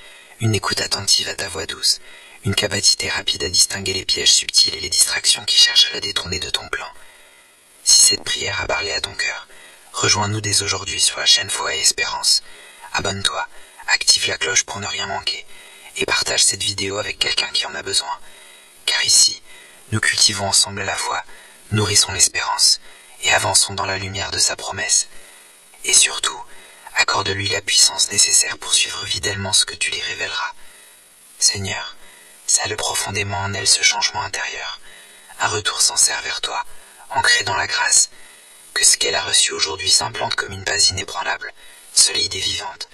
une écoute attentive à ta voix douce, une capacité rapide à distinguer les pièges subtils et les distractions qui cherchent à la détourner de ton plan. Si cette prière a parlé à ton cœur, rejoins-nous dès aujourd'hui sur la chaîne Foi et Espérance. Abonne-toi, active la cloche pour ne rien manquer, et partage cette vidéo avec quelqu'un qui en a besoin. Car ici, nous cultivons ensemble la foi, nourrissons l'espérance, et avançons dans la lumière de sa promesse. Et surtout, accorde-lui la puissance nécessaire pour suivre fidèlement ce que tu lui révéleras. Seigneur, scelle profondément en elle ce changement intérieur, un retour sincère vers toi, ancré dans la grâce, que ce qu'elle a reçu aujourd'hui s'implante comme une base inébranlable, solide et vivante,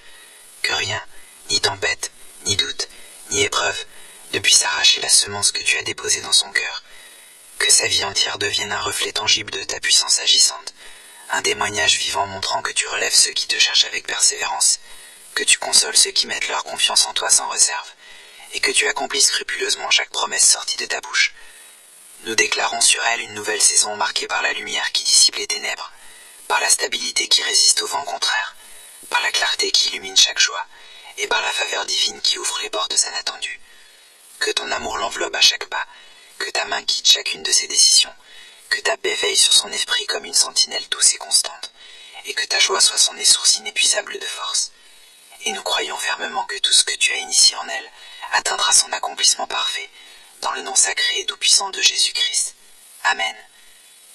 que rien, ni tempête, ni doute, ni épreuve, ne puisse arracher la semence que tu as déposée dans son cœur, que sa vie entière devienne un reflet tangible de ta puissance agissante, un témoignage vivant montrant que tu relèves ceux qui te cherchent avec persévérance, que tu consoles ceux qui mettent leur confiance en toi sans réserve, et que tu accomplis scrupuleusement chaque promesse sortie de ta bouche. Nous déclarons sur elle une nouvelle saison marquée par la lumière qui dissipe les ténèbres, par la stabilité qui résiste au vent contraire, par la clarté qui illumine chaque joie, et par la faveur divine qui ouvre les portes inattendues. Que ton amour l'enveloppe à chaque pas, que ta main guide chacune de ses décisions, que ta paix veille sur son esprit comme une sentinelle douce et constante, et que ta joie soit son source inépuisable de force. Et nous croyons fermement que tout ce que tu as initié en elle atteindra son accomplissement parfait, dans le nom sacré et tout-puissant de Jésus-Christ. Amen.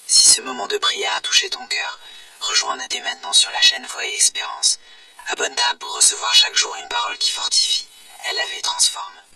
Si ce moment de prière a touché ton cœur, rejoins-nous dès maintenant sur la chaîne Foi et Espérance. Abonne-toi pour recevoir chaque jour une parole qui fortifie, élève et transforme.